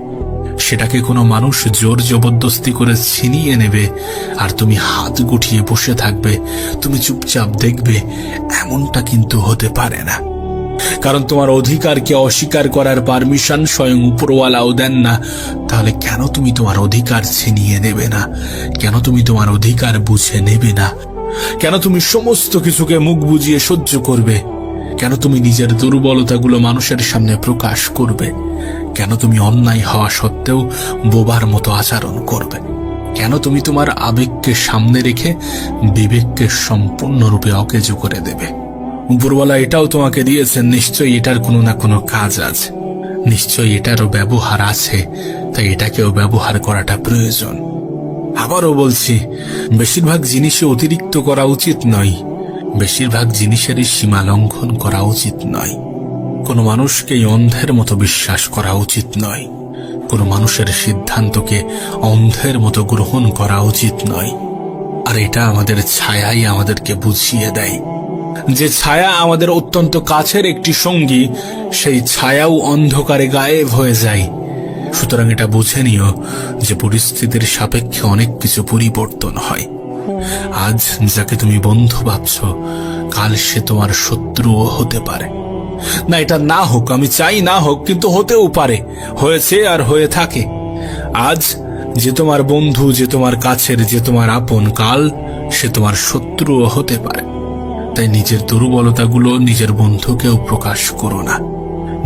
সেটাকে কোনো মানুষ জোর জবরদস্তি করে ছিনিয়ে নেবে আর তুমি হাত গুটিয়ে বসে থাকবে, তুমি চুপচাপ দেখবে, এমনটা কিন্তু হতে পারে না। কারণ তোমার অধিকারকে অস্বীকার করার পারমিশন স্বয়ং উপরওয়ালাও দেন না। তাহলে কেন তুমি তোমার অধিকার ছিনিয়ে নেবে না? কেন তুমি তোমার অধিকার বুঝে নেবে না? কেন তুমি সমস্ত কিছুকে মুখ বুজিয়ে সহ্য করবে? কেন তুমি নিজের দুর্বলতাগুলো মানুষের সামনে প্রকাশ করবে? কেন তুমি অন্যায় হওয়া সত্ত্বেও বোবার মতো আচরণ করবে? কেন তুমি তোমার আবেগকে সামনে রেখে বিবেককে সম্পূর্ণরূপে অকেজো করে দেবে? উপরওয়ালা এটাও তোমাকে দিয়েছেন, নিশ্চয়ই এটার কোনো না কোনো কাজ আছে, নিশ্চয়ই এটারও ব্যবহার আছে, তাই এটাকেও ব্যবহার করাটা প্রয়োজন। আবারও বলছি, বেশিরভাগ জিনিসে অতিরিক্ত করা উচিত নয়, বেশিরভাগ জিনিসেরই সীমা লঙ্ঘন করা উচিত নয়। কোনো মানুষকেই অন্ধের মতো বিশ্বাস করা উচিত নয়, কোনো মানুষের সিদ্ধান্তকে অন্ধের মতো গ্রহণ করা উচিত নয়। আর এটা আমাদের ছায়াই আমাদেরকে বুঝিয়ে দেয়। যে ছায়া আমাদের অত্যন্ত কাছের একটি সঙ্গী, সেই ছায়াও অন্ধকারে গায়েব হয়ে যায়। সুতরাং এটা বুঝে নিও যে পরিস্থিতির সাপেক্ষে অনেক কিছু পরিবর্তন হয়। আজ যাকে তুমি বন্ধু ভাবছ, কাল সে তোমার শত্রুও হতে পারে। না, এটা না হোক, আমি চাই না হোক, কিন্তু হতেও পারে, হয়েছে আর হয়ে থাকে। আজ যে তোমার বন্ধু, যে তোমার কাছের, যে তোমার আপন, কাল সে তোমার শত্রুও হতে পারে। তাই নিজের দুর্বলতাগুলো নিজের বন্ধুকেও প্রকাশ করো না।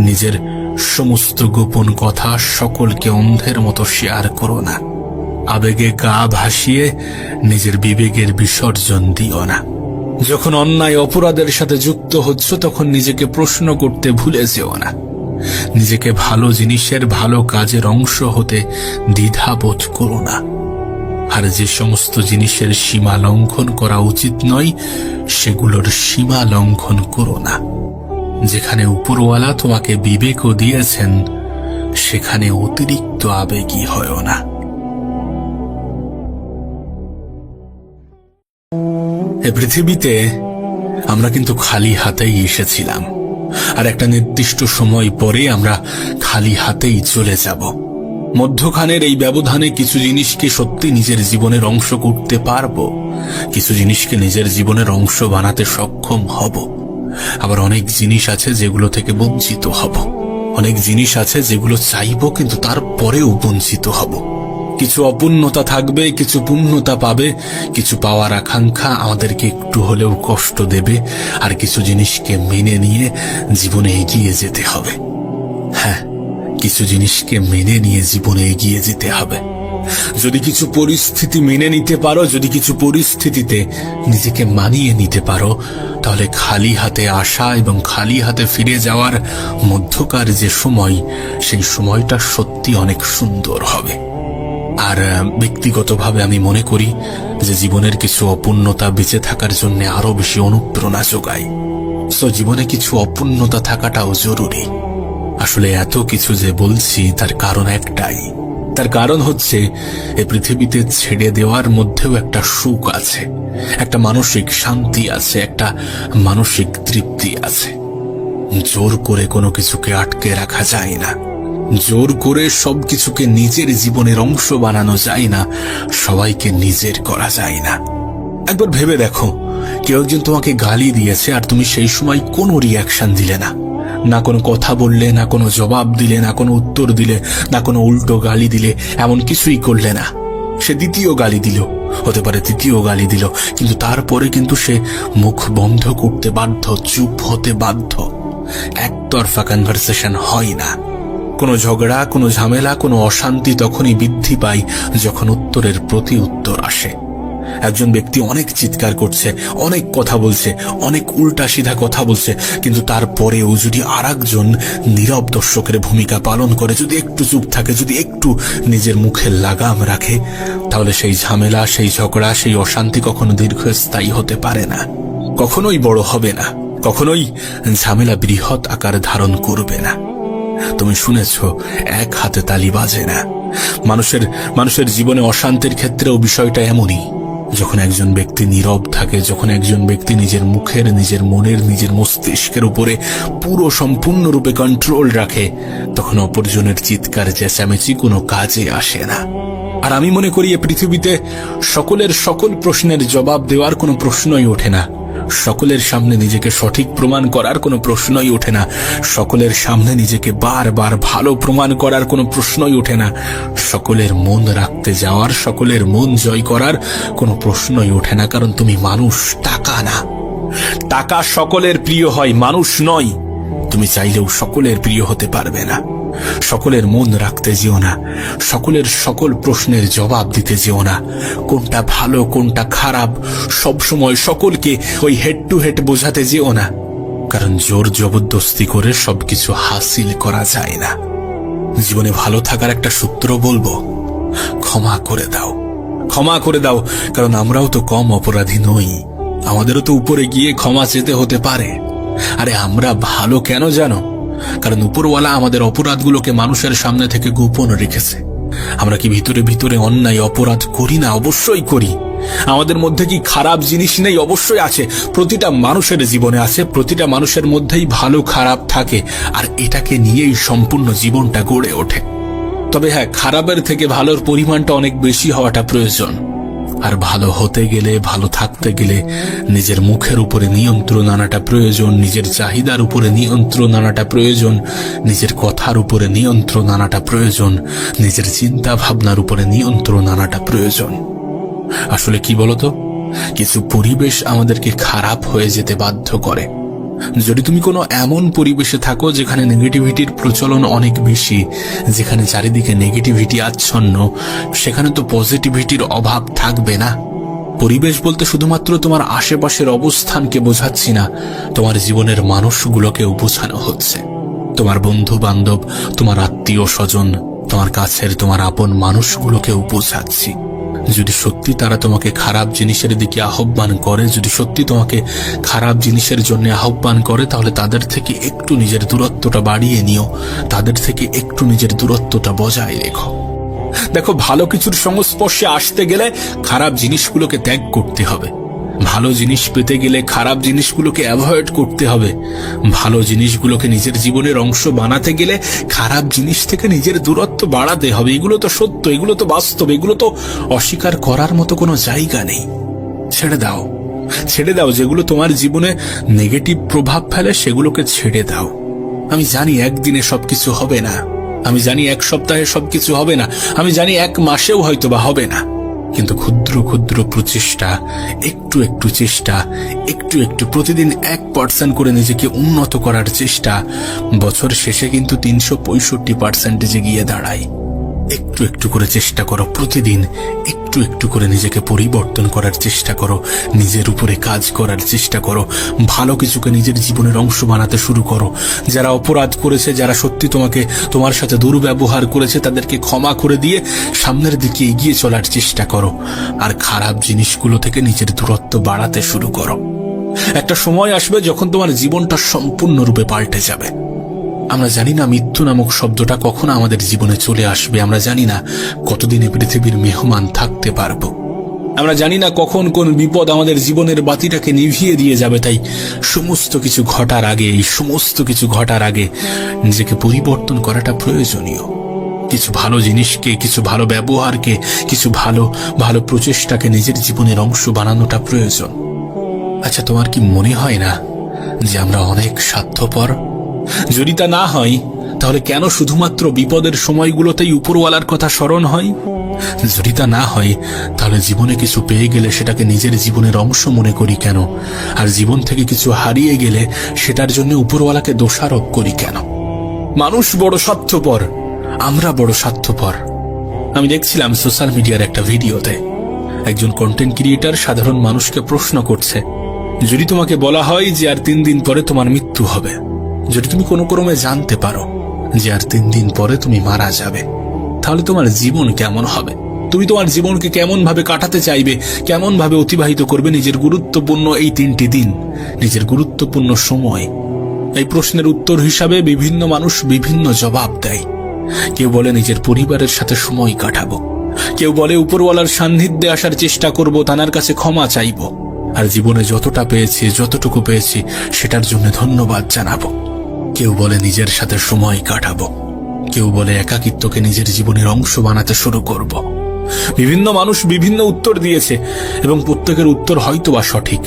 নিজের সমস্ত গোপন কথা সকলকে অন্ধের মতো শেয়ার করো না। আবেগে গা ভাসিয়ে নিজের বিবেকের বিসর্জন দিও না। যখন অন্যায় অপরাধের সাথে যুক্ত হচ্ছ তখন নিজেকে প্রশ্ন করতে ভুলে যেও না। নিজেকে ভালো জিনিসের, ভালো কাজের অংশ হতে দ্বিধাবোধ করো না। আর যে সমস্ত জিনিসের সীমা লঙ্ঘন করা উচিত নয় সেগুলোর সীমা লঙ্ঘন করো না। যেখানে উপরওয়ালা তোমাকে বিবেকও দিয়েছেন সেখানে অতিরিক্ত আবেগী হয়ো না। এ পৃথিবীতে আমরা কিন্তু খালি হাতেই এসেছিলাম, আর একটা নির্দিষ্ট সময় পরে আমরা খালি হাতেই চলে যাব। মধ্যখানের এই ব্যবধানে কিছু জিনিসকে সত্যি নিজের জীবনের অংশ করতে পারবো, কিছু জিনিসকে নিজের জীবনের অংশ বানাতে সক্ষম হব। আবার অনেক জিনিস আছে যেগুলো থেকে বঞ্চিত হব। অনেক জিনিস আছে যেগুলো চাইবো কিন্তু তারপরেও বঞ্চিত হব। কিছু অপূর্ণতা থাকবে, কিছু পূর্ণতা পাবে। কিছু পাওয়ার আকাঙ্ক্ষা আমাদেরকে একটু হলেও কষ্ট দেবে, আর কিছু জিনিসকে মেনে নিয়ে জীবনে এগিয়ে যেতে হবে। হ্যাঁ, কিছু জিনিসকে মেনে নিয়ে জীবনে এগিয়ে যেতে হবে। যদি কিছু পরিস্থিতি মেনে নিতে পারো, যদি কিছু পরিস্থিতিতে নিজেকে মানিয়ে নিতে পারো, তাহলে খালি হাতে আসা এবং খালি হাতে ফিরে যাওয়ার মধ্যকার যে সময়, সেই সময়টা সত্যি অনেক সুন্দর হবে। আর ব্যক্তিগতভাবে আমি মনে করি যে জীবনের কিছু অপূর্ণতা বেঁচে থাকার জন্য আরো বেশি অনুপ্রেরণা যোগায়। সো জীবনে কিছু অপূর্ণতা থাকাটাও জরুরি। আসলে এত কিছু যে বলছি তার কারণ একটাই। তার কারণ হচ্ছে এই পৃথিবীতে ছেড়ে দেওয়ার মধ্যেও একটা সুখ আছে, একটা মানসিক শান্তি আছে, একটা মানসিক তৃপ্তি আছে। জোর করে কোনো কিছুকে আটকে রাখা যায় না, জোর করে সবকিছুকে নিজের জীবনের অংশ বানানো যায় না, সবাইকে নিজের করা যায় না। একবার ভেবে দেখো, কেউ একজন তোমাকে গালি দিয়েছে আর তুমি সেই সময় কোনো রিয়াকশন দিলে না, না কোনো কথা বললে, না কোনো জবাব দিলে, না কোনো উত্তর দিলে, না কোনো উল্টো গালি দিলে, এমন কিছুই করলে না। সে দ্বিতীয় গালি দিল, হতে পারে তৃতীয় গালি দিল, কিন্তু তারপরে কিন্তু সে মুখ বন্ধ করতে বাধ্য, চুপ হতে বাধ্য। একতরফা কনভারসেশন হয় না। কোনো ঝগড়া, কোনো ঝামেলা, কোনো অশান্তি তখনই বৃদ্ধি পায় যখন উত্তরের প্রতি উত্তর আসে। একজন ব্যক্তি অনেক চিৎকার করছে, অনেক কথা বলছে, অনেক উল্টা সিধা কথা বলছে, কিন্তু তারপরেও যদি আরেকজন নীরব দর্শকের ভূমিকা পালন করে, যদি একটু চুপ থাকে, যদি একটু নিজের মুখে লাগাম রাখে, তাহলে সেই ঝামেলা, সেই ঝগড়া, সেই অশান্তি কখনো দীর্ঘস্থায়ী হতে পারে না, কখনোই বড় হবে না, কখনোই ঝামেলা বৃহৎ আকার ধারণ করবে না। তুমি শুনেছ, এক হাতে তালি বাজে না। মানুষের জীবনে অশান্তির ক্ষেত্রেও বিষয়টা এমনই। যখন একজন ব্যক্তি নীরব থাকে, যখন একজন ব্যক্তি নিজের মুখের, নিজের মনের, নিজের মস্তিষ্কের উপরে পুরো সম্পূর্ণরূপে কন্ট্রোল রাখে, তখন অপরজনের চিৎকার চেঁচামেচি কোনো কাজে আসে না। আর আমি মনে করি, এ পৃথিবীতে সকলের সকল প্রশ্নের জবাব দেওয়ার কোনো প্রশ্নই ওঠে না। সকলের সামনে নিজেকে সঠিক প্রমাণ করার কোনো প্রশ্নই ওঠে না। সকলের সামনে নিজেকে বারবার ভালো প্রমাণ করার কোনো প্রশ্নই ওঠে না। সকলের মন রাখতে যাওয়ার, সকলের মন জয় করার কোনো প্রশ্নই ওঠে না। কারণ তুমি মানুষ, টাকা না। টাকা সকলের প্রিয় হয়, মানুষ নয়। তুমি চাইলেও সকলের প্রিয় হতে পারবে না। সকলের মন রাখতে যেও না, সকলের সকল প্রশ্নের জবাব দিতে যেও না। কোনটা ভালো, কোনটা খারাপ, সবসময় সকলকে ওই হেড টু হেড বোঝাতে যেও না। কারণ জোর জবরদস্তি করে সবকিছু হাসিল করা যায় না। জীবনে ভালো থাকার একটা সূত্র বলবো, ক্ষমা করে দাও, ক্ষমা করে দাও। কারণ আমরাও তো কম অপরাধী নই, আমাদেরও তো উপরে গিয়ে ক্ষমা চেতে হতে পারে। আরে আমরা ভালো কেন জানো? কারণ উপরওয়ালা আমাদের অপরাধগুলোকে মানুষের সামনে থেকে গোপন রেখেছে। আমরা কি ভিতরে ভিতরে অন্যায় অপরাধ করি না? অবশ্যই করি। আমাদের মধ্যে কি খারাপ জিনিস নেই? অবশ্যই আছে। প্রতিটা মানুষের জীবনে আছে, প্রতিটা মানুষের মধ্যেই ভালো খারাপ থাকে, আর এটাকে নিয়েই সম্পূর্ণ জীবনটা গড়ে ওঠে। তবে হ্যাঁ, খারাপের থেকে ভালোর পরিমাণটা অনেক বেশি হওয়াটা প্রয়োজন। আর ভালো হতে গেলে, ভালো থাকতে গেলে নিজের মুখের উপরে নিয়ন্ত্রণ আনাটা প্রয়োজন, নিজের চাহিদার উপরে নিয়ন্ত্রণ আনাটা প্রয়োজন, নিজের কথার উপরে নিয়ন্ত্রণ আনাটা প্রয়োজন, নিজের চিন্তা ভাবনার উপরে নিয়ন্ত্রণ আনাটা প্রয়োজন। আসলে কি বলতো, কিছু পরিবেশ আমাদেরকে খারাপ হয়ে যেতে বাধ্য করে। যদি তুমি কোনো এমন পরিবেশে থাকো যেখানে নেগেটিভিটির প্রচলন অনেক বেশি, যেখানে চারিদিকে নেগেটিভিটি আচ্ছন্ন, সেখানে তো পজিটিভিটির অভাব থাকবে না। পরিবেশ বলতে শুধুমাত্র তোমার আশেপাশের অবস্থানকে বোঝাচ্ছি না, তোমার জীবনের মানুষগুলোকেও বোঝানো হচ্ছে। তোমার বন্ধু বান্ধব, তোমার আত্মীয় স্বজন, তোমার কাছের তোমার আপন মানুষগুলোকেও বোঝাচ্ছি। যদি সত্যি তারা তোমাকে খারাপ জিনিসের দিকে আহ্বান করে, যদি সত্যি তোমাকে খারাপ জিনিসের জন্য আহ্বান করে, তাহলে তাদের থেকে একটু নিজের দূরত্বটা বাড়িয়ে নিও, তাদের থেকে একটু নিজের দূরত্বটা বজায় রেখো। দেখো, ভালো কিছুর সংস্পর্শে আসতে গেলে খারাপ জিনিসগুলোকে ত্যাগ করতে হবে, ভালো জিনিস পেতে গেলে খারাপ জিনিসগুলোকে অ্যাভয়েড করতে হবে, ভালো জিনিসগুলোকে নিজের জীবনের অংশ বানাতে গেলে খারাপ জিনিস থেকে নিজের দূরত্ব বাড়াতে হবে। এগুলো তো সত্য, এগুলো তো বাস্তব, এগুলো তো অস্বীকার করার মতো কোনো জায়গা নেই। ছেড়ে দাও, ছেড়ে দাও। যেগুলো তোমার জীবনে নেগেটিভ প্রভাব ফেলে সেগুলোকে ছেড়ে দাও। আমি জানি একদিনে সবকিছু হবে না, আমি জানি এক সপ্তাহে সবকিছু হবে না, আমি জানি এক মাসেও হয়তো বা হবে না, কিন্তু ক্ষুদ্র ক্ষুদ্র প্রচেষ্টা, একটু একটু চেষ্টা, একটু একটু প্রতিদিন 1% করে নিজেকে উন্নত করার চেষ্টা বছর শেষে কিন্তু 365% গিয়ে দাঁড়ায়। একটু একটু করে চেষ্টা করো, প্রতিদিন একটু একটু করে নিজেকে পরিবর্তন করার চেষ্টা করো, নিজের উপরে কাজ করার চেষ্টা করো, ভালো কিছুকে নিজের জীবনের অংশ বানাতে শুরু করো। যারা অপরাধ করেছে, যারা সত্যি তোমার সাথে দুর্ব্যবহার করেছে, তাদেরকে ক্ষমা করে দিয়ে সামনের দিকে এগিয়ে চলার চেষ্টা করো। আর খারাপ জিনিসগুলো থেকে নিজের দূরত্ব বাড়াতে শুরু করো। একটা সময় আসবে যখন তোমার জীবনটা সম্পূর্ণরূপে পাল্টে যাবে। আমরা জানি না মৃত্যু নামক শব্দটা কখন আমাদের জীবনে চলে আসবে, আমরা জানি না কতদিনে পৃথিবীর মেহমান থাকতে পারবো, আমরা জানি না কখন কোন বিপদ আমাদের জীবনের বাতিটাকে নিভিয়ে দিয়ে যাবে। তাই সমস্ত কিছু ঘটার আগে, এই সমস্ত কিছু ঘটার আগে নিজেকে পরিবর্তন করাটা প্রয়োজনীয়। কিছু ভালো জিনিসকে, কিছু ভালো ব্যবহারকে, কিছু ভালো ভালো প্রচেষ্টাকে নিজের জীবনের অংশ বানানোটা প্রয়োজন। আচ্ছা, তোমার কি মনে হয় না যে আমরা অনেক স্বার্থপর? যদি তা না হয়, তাহলে কেন শুধুমাত্র বিপদের সময়গুলোতেই উপরওয়ালার কথা স্মরণ হয়? যদি তা না হয়, তাহলে জীবনে কিছু পেয়ে গেলে সেটাকে নিজের জীবনের অংশ মনে করি কেন? আর জীবন থেকে কিছু হারিয়ে গেলে সেটার জন্য উপরওয়ালাকে দোষারোপ করি কেন? মানুষ বড় স্বার্থপর, আমরা বড় স্বার্থপর। আমি দেখছিলাম সোশ্যাল মিডিয়ার একটা ভিডিওতে একজন কন্টেন্ট ক্রিয়েটর সাধারণ মানুষকে প্রশ্ন করছে, যদি তোমাকে বলা হয় যে আর 3 দিন পরে তোমার মৃত্যু হবে, যদি তুমি কোনো ক্রমে জানতে পারো যে আর 3 দিন পরে তুমি মারা যাবে, তাহলে তোমার জীবন কেমন হবে? তুমি তোমার জীবনকে কেমন ভাবে কাটাতে চাইবে, কেমন ভাবে অতিবাহিত করবে নিজের গুরুত্বপূর্ণ এই 3টি দিন, নিজের গুরুত্বপূর্ণ সময়? এই প্রশ্নের উত্তর হিসাবে বিভিন্ন মানুষ বিভিন্ন জবাব দেয়। কেউ বলে নিজের পরিবারের সাথে সময় কাটাবো, কেউ বলে উপরওয়ালার সান্নিধ্যে আসার চেষ্টা করব, তানার কাছে ক্ষমা চাইব, আর জীবনে যতটা পেয়েছি, যতটুকু পেয়েছি সেটার জন্য ধন্যবাদ জানাবো। কেউ বলে নিজের সাথে সময় কাটাবো, কেউ বলে একাকিত্বকে নিজের জীবনের অংশ বানাতে শুরু করব। বিভিন্ন মানুষ বিভিন্ন উত্তর দিয়েছে এবং প্রত্যেকের উত্তর হয়তোবা সঠিক,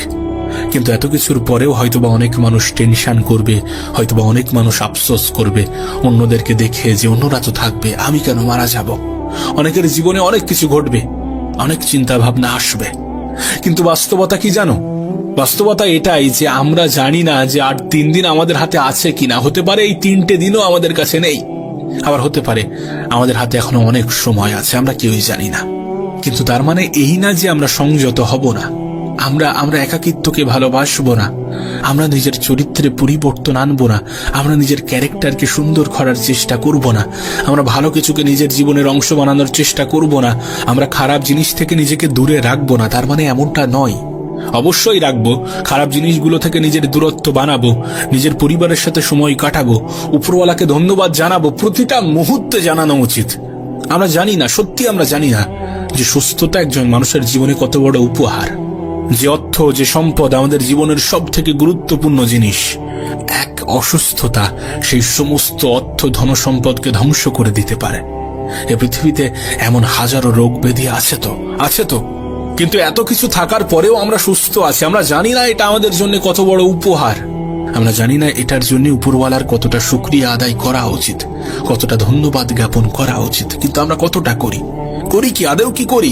কিন্তু এত কিছুর পরেও হয়তোবা অনেক মানুষ টেনশন করবে, হয়তোবা অনেক মানুষ আফসোস করবে অন্যদেরকে দেখে যে অন্যরা তো থাকবে, আমি কেন মারা যাব। অনেকের জীবনে অনেক কিছু ঘটবে, অনেক চিন্তা ভাবনা আসবে, কিন্তু বাস্তবতা কি জানো? বাস্তবতা এটাই যে আমরা জানি না যে আর 3 দিন আমাদের হাতে আছে কিনা। হতে পারে এই 3টে দিনও আমাদের কাছে নেই, আবার হতে পারে আমাদের হাতে এখনো অনেক সময় আছে, আমরা কেউই জানি না। কিন্তু তার মানে এই না যে আমরা সংযত হব না, আমরা একাকিত্বকে ভালোবাসবো না, আমরা নিজের চরিত্রে পরিবর্তন আনবো না, আমরা নিজের ক্যারেক্টারকে সুন্দর করার চেষ্টা করব না, আমরা ভালো কিছুকে নিজের জীবনের অংশ বানানোর চেষ্টা করব না, আমরা খারাপ জিনিস থেকে নিজেকে দূরে রাখবো না। তার মানে এমনটা নয়, অবশ্যই রাখবো, খারাপ জিনিসগুলো থেকে নিজের দূরত্ব বানাবো, নিজের পরিবারের সাথে সময় কাটাবো, উপরওয়ালাকে ধন্যবাদ জানাবো, প্রতিটা মুহূর্তে জানানো উচিত। আমরা জানি না, সত্যি আমরা জানি না যে সুস্থতা একজন মানুষের জীবনে কত বড় উপহার, যে অর্থ, যে সম্পদ আমাদের জীবনের সব থেকে গুরুত্বপূর্ণ জিনিস। এক অসুস্থতা সেই সমস্ত অর্থ, ধন, সম্পদকে ধ্বংস করে দিতে পারে। এ পৃথিবীতে এমন হাজারো রোগ ব্যাধি আছে তো, কিন্তু এত কিছু থাকার পরেও আমরা সুস্থ আছি। আমরা জানি না এটা আমাদের জন্য কত বড় উপহার। আমরা জানি না এটার জন্য উপরওয়ালার কতটা শুকরিয়া আদায় করা উচিত, কতটা ধন্যবাদ জ্ঞাপন করা উচিত। কিন্তু আমরা কতটা করি? করি কি? আদেও কি করি?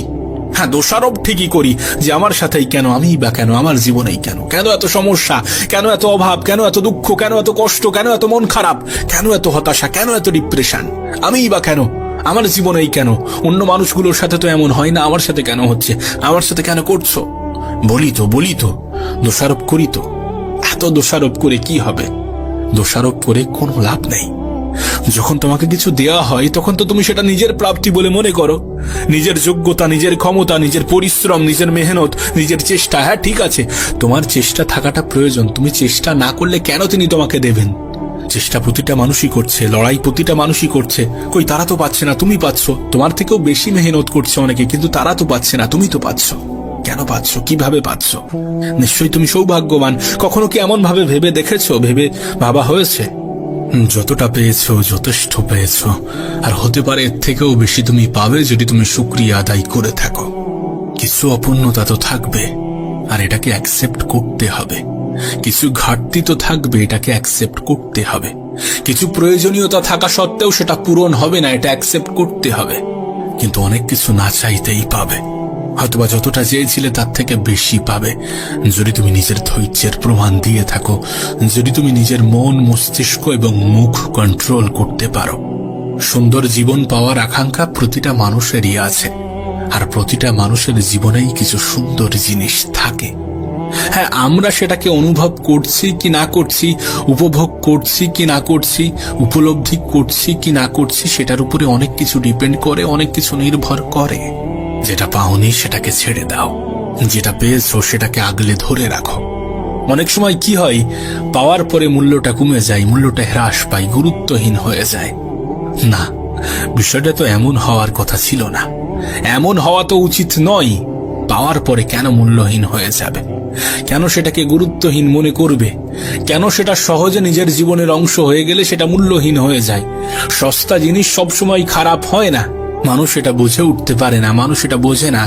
হ্যাঁ, দোষারোপ ঠিকই করি যে আমার সাথেই কেন, আমিই বা কেন, আমার জীবনেই কেন, কেন এত সমস্যা, কেন এত অভাব, কেন এত দুঃখ, কেন এত কষ্ট, কেন এত মন খারাপ, কেন এত হতাশা, কেন এত ডিপ্রেশন, আমিই বা কেন, আমার জীবনেই কেন, অন্য মানুষগুলোর সাথে তো এমন হয় না, আমার সাথে কেন হচ্ছে, আমার সাথে কেন করছো? বলি তো, দোষারোপ করি তো। এত দোষারোপ করে কি হবে? দোষারোপ করে কোনো লাভ নেই। যখন তোমাকে কিছু দেয়া হয় তখন তো তুমি সেটা নিজের প্রাপ্তি বলে মনে করো, নিজের যোগ্যতা, নিজের ক্ষমতা, নিজের পরিশ্রম, নিজের মেহনত, নিজের চেষ্টা। হ্যাঁ ঠিক আছে, তোমার চেষ্টা থাকাটা প্রয়োজন। তুমি চেষ্টা না করলে কেন তিনি তোমাকে দেবেন? চেষ্টা প্রতিটা মানুষই করছে, লড়াই প্রতিটা মানুষই করছে। কই, তারা তো পাচ্ছে না, তুমি পাচ্ছ। তোমার থেকেও বেশি মেহনত করছে অনেকে, কিন্তু তারা তো পাচ্ছে না, তুমি তো পাচ্ছ। কেন পাচ্ছ? কিভাবে পাচ্ছ? নিশ্চয়ই তুমি সৌভাগ্যবান। কখনো কি এমন ভাবে ভেবে দেখেছো, ভাবা হয়েছে? যতটা পেয়েছো যথেষ্ট পেয়েছো, আর হতে পারে এর থেকেও বেশি তুমি পাবে যদি তুমি শুকরিয়া আদায় করে থাকো। কিছু অপূর্ণতা তো থাকবে, আর এটাকে অ্যাকসেপ্ট করতে হবে। কিছু ঘাটতি তো থাকবে, এটাকে অ্যাকসেপ্ট করতে হবে। কিছু প্রয়োজনীয়তা থাকা সত্ত্বেও সেটা পূরণ হবে না, এটা অ্যাকসেপ্ট করতে হবে। কিন্তু অনেক কিছু না চাইতেই পাবে, হয়তোবা যতটা চেয়েছিলে তার থেকে বেশি পাবে যদি তুমি নিজের ধৈর্যের প্রমাণ দিয়ে থাকো, যদি তুমি নিজের মন, মস্তিষ্ক এবং মুখ কন্ট্রোল করতে পারো। সুন্দর জীবন পাওয়ার আকাঙ্ক্ষা প্রতিটা মানুষেরই আছে, আর প্রতিটা মানুষের জীবনেই কিছু সুন্দর জিনিস থাকে। হ্যাঁ, আমরা সেটাকে অনুভব করছি কি না করছি, উপভোগ করছি কি না করছি, উপলব্ধি করছি কি না করছি, সেটার উপরে অনেক কিছু ডিপেন্ড করে, অনেক কিছু নির্ভর করে। যেটা পাওনি সেটাকে ছেড়ে দাও, যেটা পেয়েছো সেটাকে আগলে ধরে রাখো। অনেক সময় কি হয়, পাওয়ার পরে মূল্যটা কমে যায়, মূল্যটা হ্রাস পায়, গুরুত্বহীন হয়ে যায়। না, বিষয়টা তো এমন হওয়ার কথা ছিল না, এমন হওয়া তো উচিত নয়। পাওয়ার পরে কেন মূল্যহীন হয়ে যাবে? কেন সেটাকে গুরুত্বহীন মনে করবে? কেন সেটা সহজে নিজের জীবনের অংশ হয়ে গেলে সেটা মূল্যহীন হয়ে যায়? সস্তা জিনিস সবসময় খারাপ হয় না। মানুষ এটা বুঝে উঠতে পারে না, মানুষ এটা বোঝে না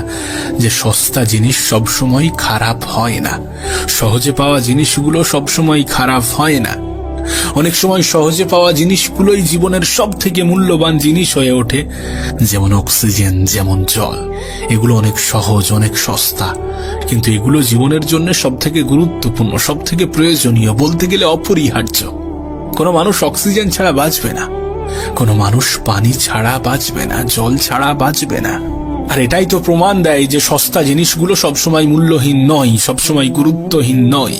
যে সস্তা জিনিস সবসময় খারাপ হয় না, সহজে পাওয়া জিনিসগুলো সবসময় খারাপ হয় না। অনেক সময় সহজে পাওয়া জিনিসগুলোই জীবনের সব থেকে মূল্যবান জিনিস হয়ে ওঠে। যেমন অক্সিজেন, যেমন জল, এগুলো অনেক সহজ, অনেক সস্তা, কিন্তু এগুলো জীবনের জন্য সব থেকে গুরুত্বপূর্ণ, সব থেকে প্রয়োজনীয়, বলতে গেলে অপরিহার্য। কোনো মানুষ অক্সিজেন ছাড়া বাঁচবে না, কোনো মানুষ পানি ছাড়া বাঁচবে না, জল ছাড়া বাঁচবে না। আর এটাই তো প্রমাণ দেয় যে সস্তা জিনিসগুলো সবসময় মূল্যহীন নয়, সবসময় গুরুত্বহীন নয়।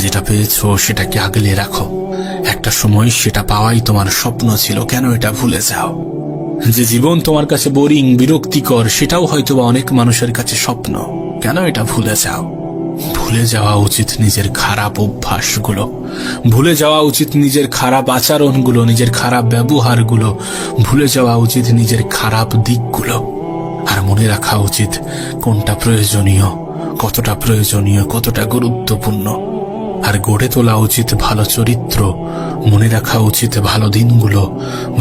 যেটা পেয়েছো সেটাকে আগলে রাখো। একটা সময় সেটা পাওয়াই তোমার স্বপ্ন ছিল, কেন এটা ভুলে যাও? যে জীবন তোমার কাছে বোরিং, বিরক্তিকর, সেটাও হয়তোবা অনেক মানুষের কাছে স্বপ্ন, কেন এটা ভুলে যাও? ভুলে যাওয়া উচিত নিজের খারাপ অভ্যাসগুলো, ভুলে যাওয়া উচিত নিজের খারাপ আচরণগুলো, নিজের খারাপ ব্যবহারগুলো, ভুলে যাওয়া উচিত নিজের খারাপ দিকগুলো। আর মনে রাখা উচিত কোনটা প্রয়োজনীয়, কতটা গুরুত্বপূর্ণ। আর গড়ে তোলা উচিত ভালো চরিত্র, মনে রাখা উচিত ভালো দিনগুলো,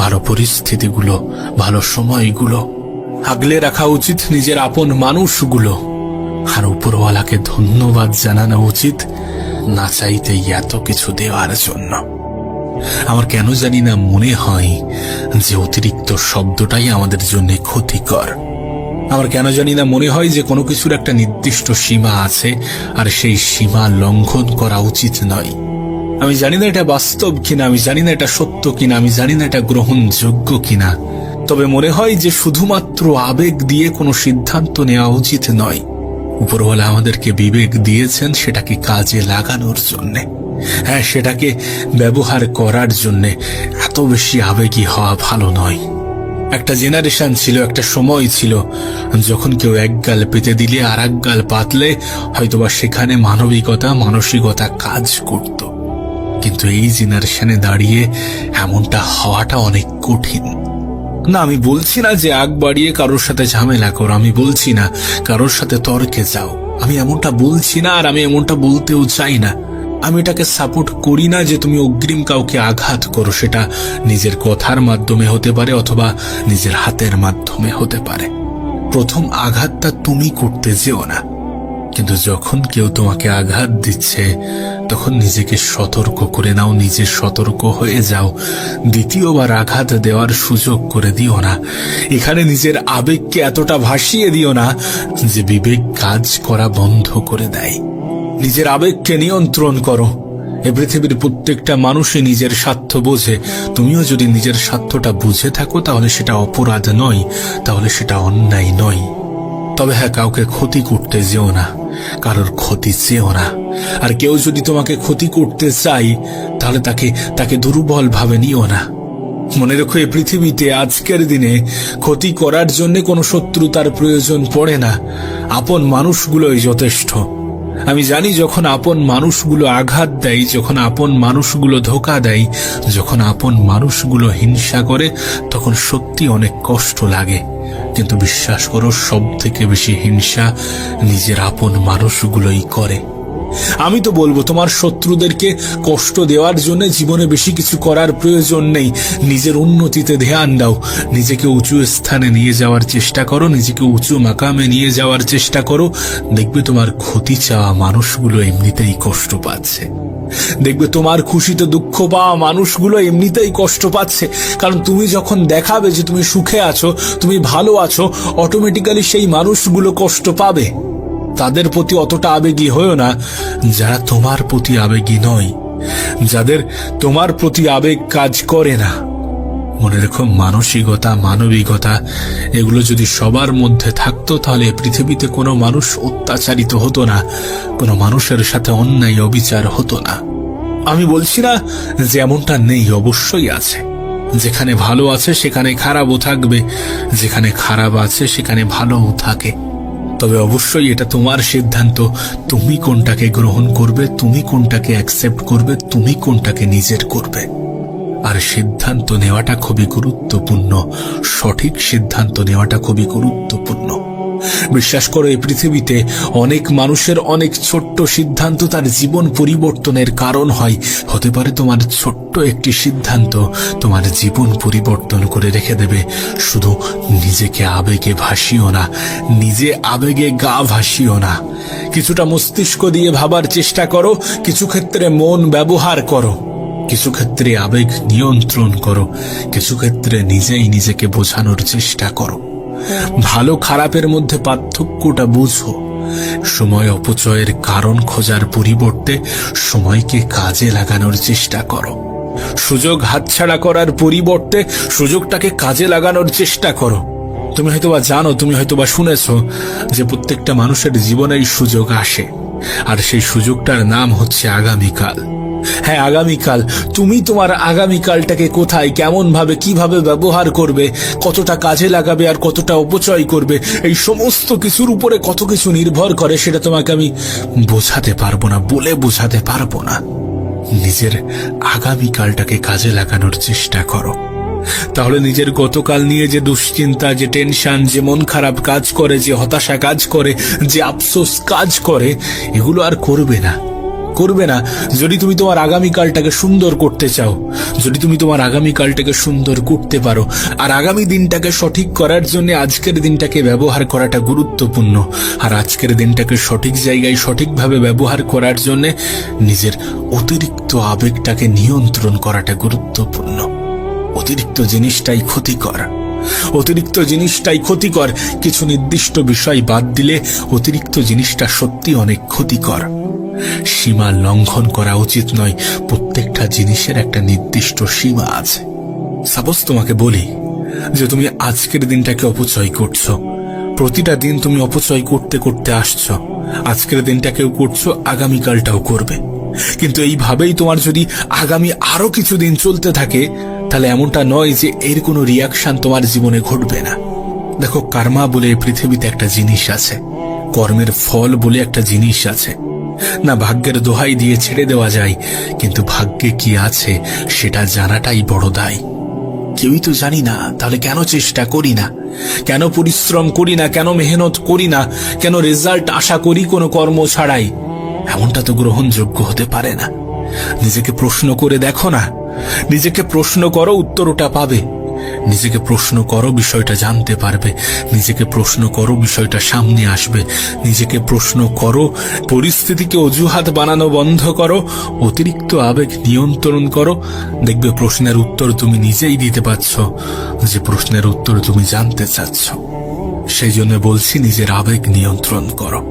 ভালো পরিস্থিতিগুলো, ভালো সময়গুলো। আগলে রাখা উচিত নিজের আপন মানুষগুলো। আর উপরওয়ালাকে ধন্যবাদ জানানো উচিত না চাইতেই এত কিছু দেওয়ার জন্য। আমার কেন জানি না মনে হয় যে অতিরিক্ত শব্দটাই আমাদের জন্য ক্ষতিকর। আমার কেন জানি না মনে হয় যে কোনো কিছুর একটা নির্দিষ্ট সীমা আছে, আর সেই সীমা লঙ্ঘন করা উচিত নয়। আমি জানি না এটা বাস্তব কিনা, আমি জানি না এটা সত্য কিনা, আমি জানি না এটা গ্রহণযোগ্য কিনা, তবে মনে হয় যে শুধুমাত্র আবেগ দিয়ে কোনো সিদ্ধান্ত নেওয়া উচিত নয়। উপরওয়ালা আমাদেরকে বিবেক দিয়েছেন সেটাকে কাজে লাগানোর জন্যে, হ্যাঁ, সেটাকে ব্যবহার করার জন্যে। এত বেশি আবেগী হওয়া ভালো নয়। একটা জেনারেশন ছিল, একটা সময় ছিল যখন কেউ এক গাল পেতে দিলে আর এক গাল পাতলে হয়তোবা সেখানে মানবিকতা, মানসিকতা কাজ করত। কিন্তু এই জেনারেশনে দাঁড়িয়ে এমনটা হওয়াটা অনেক কঠিন। না, আমি বলছি না যে আগ বাড়িয়ে কারোর সাথে ঝামেলা করো, আমি বলছি না কারোর সাথে তর্কে যাও, আমি এমনটা বলছি না, আর আমি এমনটা বলতেও চাই না। আমি এটাকে সাপোর্ট করি না যে তুমি অগ্রিম কাউকে আঘাত করো, সেটা নিজের কথার মাধ্যমে হতে পারে অথবা নিজের হাতের মাধ্যমে হতে পারে। প্রথম আঘাতটা তুমি করতে যেও না। কিন্তু যখন কেউ তোমাকে আঘাত দিচ্ছে তখন নিজেকে সতর্ক করে নাও, নিজে সতর্ক হয়ে যাও। দ্বিতীয়বার আঘাত দেওয়ার সুযোগ করে দিও না। এখানে নিজের আবেগকে এতটা ভাসিয়ে দিও না যে বিবেক কাজ করা বন্ধ করে দেয়। নিজের আবেগকে নিয়ন্ত্রণ করো। এ পৃথিবীর প্রত্যেকটা মানুষই নিজের স্বার্থ বোঝে। তুমিও যদি নিজের স্বার্থটা বুঝে থাকো তাহলে সেটা অপরাধ নয়, তাহলে সেটা অন্যায় নয়। তবে হ্যাঁ, কাউকে ক্ষতি করতে যেও না, কারোর ক্ষতি চেও না। আর কেউ যদি তোমাকে ক্ষতি করতে চায় তাহলে তাকে দুর্বল ভাবে নিও না। মনে রেখো, এই পৃথিবীতে আজকের দিনে ক্ষতি করার জন্য কোনো শত্রুতার প্রয়োজন পড়ে না। আপন মানুষগুলোই যথেষ্ট। আমি জানি যখন আপন মানুষগুলো আঘাত দেয়, যখন আপন মানুষগুলো ধোঁকা দেয়, যখন আপন মানুষগুলো হিংসা করে, তখন সত্যি অনেক কষ্ট লাগে। কিন্তু বিশ্বাস করো, সব থেকে বেশি হিংসা নিজের আপন মানুষগুলোই করে। আমি তো বলবো, তোমার শত্রুদেরকে কষ্ট দেওয়ার জন্য জীবনে বেশি কিছু করার প্রয়োজন নেই। নিজের উন্নতিতে ধ্যান দাও, নিজেকে উঁচু স্থানে নিয়ে যাওয়ার চেষ্টা করো, নিজেকে উঁচু মাকামে নিয়ে যাওয়ার চেষ্টা করো। দেখবে তোমার ক্ষতি চাওয়া মানুষগুলো এমনিতেই কষ্ট পাচ্ছে। দেখবে তোমার খুশিতে দুঃখ পাওয়া মানুষগুলো এমনিতেই কষ্ট পাচ্ছে। কারণ তুমি যখন দেখাবে যে তুমি সুখে আছো, তুমি ভালো আছো, অটোমেটিক্যালি সেই মানুষগুলো কষ্ট পাবে। তাদের প্রতি অতটা আবেগী হয়েও না যারা তোমার প্রতি আবেগী নয়, যাদের তোমার প্রতি আবেগ কাজ করে না। মনে রেখো, মানসিকতা, মানবিকতা এগুলো যদি সবার মধ্যে থাকতো তাহলে পৃথিবীতে কোনো মানুষ অত্যাচারিত হতো না, কোনো মানুষের সাথে অন্যায় অবিচার হতো না। আমি বলছি না যে এমনটা নেই, অবশ্যই আছে। যেখানে ভালো আছে সেখানে খারাপও থাকবে, যেখানে খারাপ আছে সেখানে ভালোও থাকে। তবে অবশ্যই এটা তোমার সিদ্ধান্ত, তুমি কোনটাকে গ্রহণ করবে, তুমি কোনটাকে অ্যাকসেপ্ট করবে, তুমি কোনটাকে নিজের করবে। আর সিদ্ধান্ত নেওয়াটা খুবই গুরুত্বপূর্ণ, সঠিক সিদ্ধান্ত নেওয়াটা খুবই গুরুত্বপূর্ণ। বিশ্বাস করো, এই পৃথিবীতে অনেক মানুষের অনেক ছোট্ট সিদ্ধান্ত তার জীবন পরিবর্তনের কারণ হয়। হতে পারে তোমার ছোট্ট একটি সিদ্ধান্ত তোমার জীবন পরিবর্তন করে রেখে দেবে। শুধু নিজেকে আবেগে ভাসিও না, নিজে আবেগে গা ভাসিও না। কিছুটা মস্তিষ্ক দিয়ে ভাবার চেষ্টা করো, কিছু ক্ষেত্রে মন ব্যবহার করো, কিছু ক্ষেত্রে আবেগ নিয়ন্ত্রণ করো, কিছু ক্ষেত্রে নিজেই নিজেকে বোঝানোর চেষ্টা করো। ভালো খারাপের মধ্যে পার্থক্যটা বুঝো। সময় অপচয়ের কারণ খোঁজার পরিবর্তে সময়কে কাজে লাগানোর চেষ্টা করো। সুযোগ হাতছাড়া করার পরিবর্তে সুযোগটাকে কাজে লাগানোর চেষ্টা করো। তুমি হয়তোবা জানো, তুমি হয়তোবা শুনেছো যে প্রত্যেকটা মানুষের জীবনেই সুযোগ আসে, আর সেই সুযোগটার নাম হচ্ছে আগামীকাল। হ্যাঁ, আগামীকাল। তুমি তোমার আগামীকালটাকে কোথায়, কেমন ভাবে, কিভাবে ব্যবহার করবে, কতটা কাজে লাগাবে আর কতটা অপচয় করবে, এই সমস্ত কিছুর উপরে কত কিছু নির্ভর করে সেটা তোমাকে আমি বোঝাতে পারবো না, বলে বোঝাতে পারবো না। নিজের আগামীকালটাকে কাজে লাগানোর চেষ্টা করো। তাহলে নিজের গতকাল নিয়ে যে দুশ্চিন্তা, যে টেনশন, যে মন খারাপ কাজ করে, যে হতাশা কাজ করে, যে আফসোস কাজ করে, এগুলো আর করবে না। যদি তুমি তোমার আগামীকালটাকে সুন্দর করতে চাও, যদি তুমি তোমার আগামীকালটাকে সুন্দর করতে পারো, আর আগামী দিনটাকে সঠিক করার জন্য আজকের দিনটাকে ব্যবহার করাটা গুরুত্বপূর্ণ। আর আজকের দিনটাকে সঠিক জায়গায় সঠিকভাবে ব্যবহার করার জন্য নিজের অতিরিক্ত আবেগটাকে নিয়ন্ত্রণ করাটা গুরুত্বপূর্ণ। অতিরিক্ত জিনিসটাই ক্ষতিকর। কিছু নির্দিষ্ট বিষয় বাদ দিলে অতিরিক্ত জিনিসটা সত্যি অনেক ক্ষতিকর। সীমা লঙ্ঘন করা উচিত নয়। প্রত্যেকটা জিনিসের একটা নির্দিষ্ট সীমা আছে। সাপোজ তোমাকে বলি যে তুমি আজকের দিনটাকে অপচয় করছো, প্রতিটা দিন তুমি অপচয় করতে করতে আসছো, আজকের দিনটাকেও করছো, আগামীকালটাও করবে। কিন্তু এইভাবেই তোমার যদি আগামী আরো কিছু দিন চলতে থাকে, তাহলে এমনটা নয় যে এর কোনো রিয়াকশন তোমার জীবনে ঘটবে না। দেখো, কার্মা বলে পৃথিবীতে একটা জিনিস আছে, কর্মের ফল বলে একটা জিনিস আছে। না ভাগ্যের দোহাই দিয়ে ছেড়ে দেওয়া যায়, কিন্তু ভাগ্যে কি আছে সেটা জানাটাই বড় দায়। কেউই তো জানি না, তাহলে কেন চেষ্টা করি না, কেন পরিশ্রম করি না, কেন মেহনত করি না, কেন রেজাল্ট আশা করি কোনো কর্ম ছাড়াই? এমনটা তো গ্রহণযোগ্য হতে পারে না। নিজেকে প্রশ্ন করে দেখো না, নিজেকে প্রশ্ন করো, উত্তর ওটা পাবে। নিজেকে প্রশ্ন করো, বিষয়টা জানতে পারবে। নিজেকে প্রশ্ন করো, বিষয়টা সামনে আসবে। নিজেকে প্রশ্ন করো, পরিস্থিতিকে অজুহাত বানানো বন্ধ করো, অতিরিক্ত আবেগ নিয়ন্ত্রণ করো। দেখবে প্রশ্নের উত্তর তুমি নিজেই দিতে পারছ, যে প্রশ্নের উত্তর তুমি জানতে চাচ্ছ। সেই জন্য বলছি, নিজের আবেগ নিয়ন্ত্রণ করো।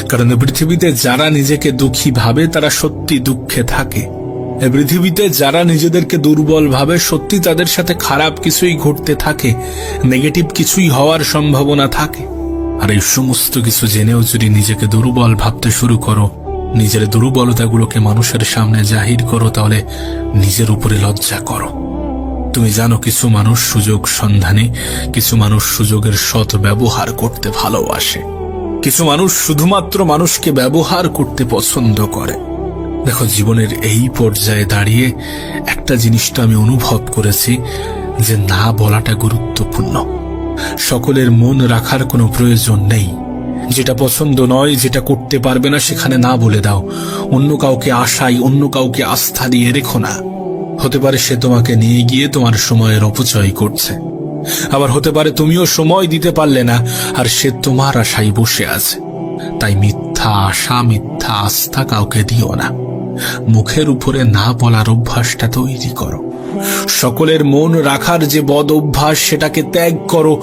কারণ পৃথিবীতে যারা নিজেকে দুঃখী ভাবে তারা সত্যি দুঃখে থাকে। পৃথিবীতে যারা নিজেদেরকে দুর্বল ভাবে, সত্যি তাদের সাথে খারাপ কিছুই ঘটতে থাকে, নেগেটিভ কিছুই হওয়ার সম্ভাবনা থাকে। আর এই সমস্ত কিছু জেনেও যদি নিজেকে দুর্বল ভাবতে শুরু করো, নিজের দুর্বলতাগুলোকে মানুষের সামনে জাহির করো, তাহলে নিজের উপরে লজ্জা করো। তুমি জানো, কিছু মানুষ সুযোগ সন্ধানী, কিছু মানুষ সুযোগের সৎ ব্যবহার করতে ভালোবাসে, কিছু মানুষ শুধুমাত্র মানুষকে ব্যবহার করতে পছন্দ করে। দেখো, জীবনের এই পর্যায়ে দাঁড়িয়ে একটা জিনিসটা আমি অনুভব করেছি, যে না বলাটা গুরুত্বপূর্ণ। সকলের মন রাখার কোনো প্রয়োজন নেই। যেটা পছন্দ নয়, যেটা করতে পারবে না, সেখানে না বলে দাও। অন্য কাউকে আশায়, অন্য কাউকে আস্থা দিয়ে রেখো না। হতে পারে সে তোমাকে নিয়ে গিয়ে তোমার সময়ের অপচয় করছে, আবার হতে পারে তুমিও সময় দিতে পারলে না আর সে তোমার আশায় বসে আছে। তাই মিথ্যা আশা, মিথ্যা আস্থা কাউকে দিও না। মুখের উপরে না বলার অভ্যাসটা তৈরি করো। সকলের মন রাখার যে বদ অভ্যাস, সেটাকে ত্যাগ করো।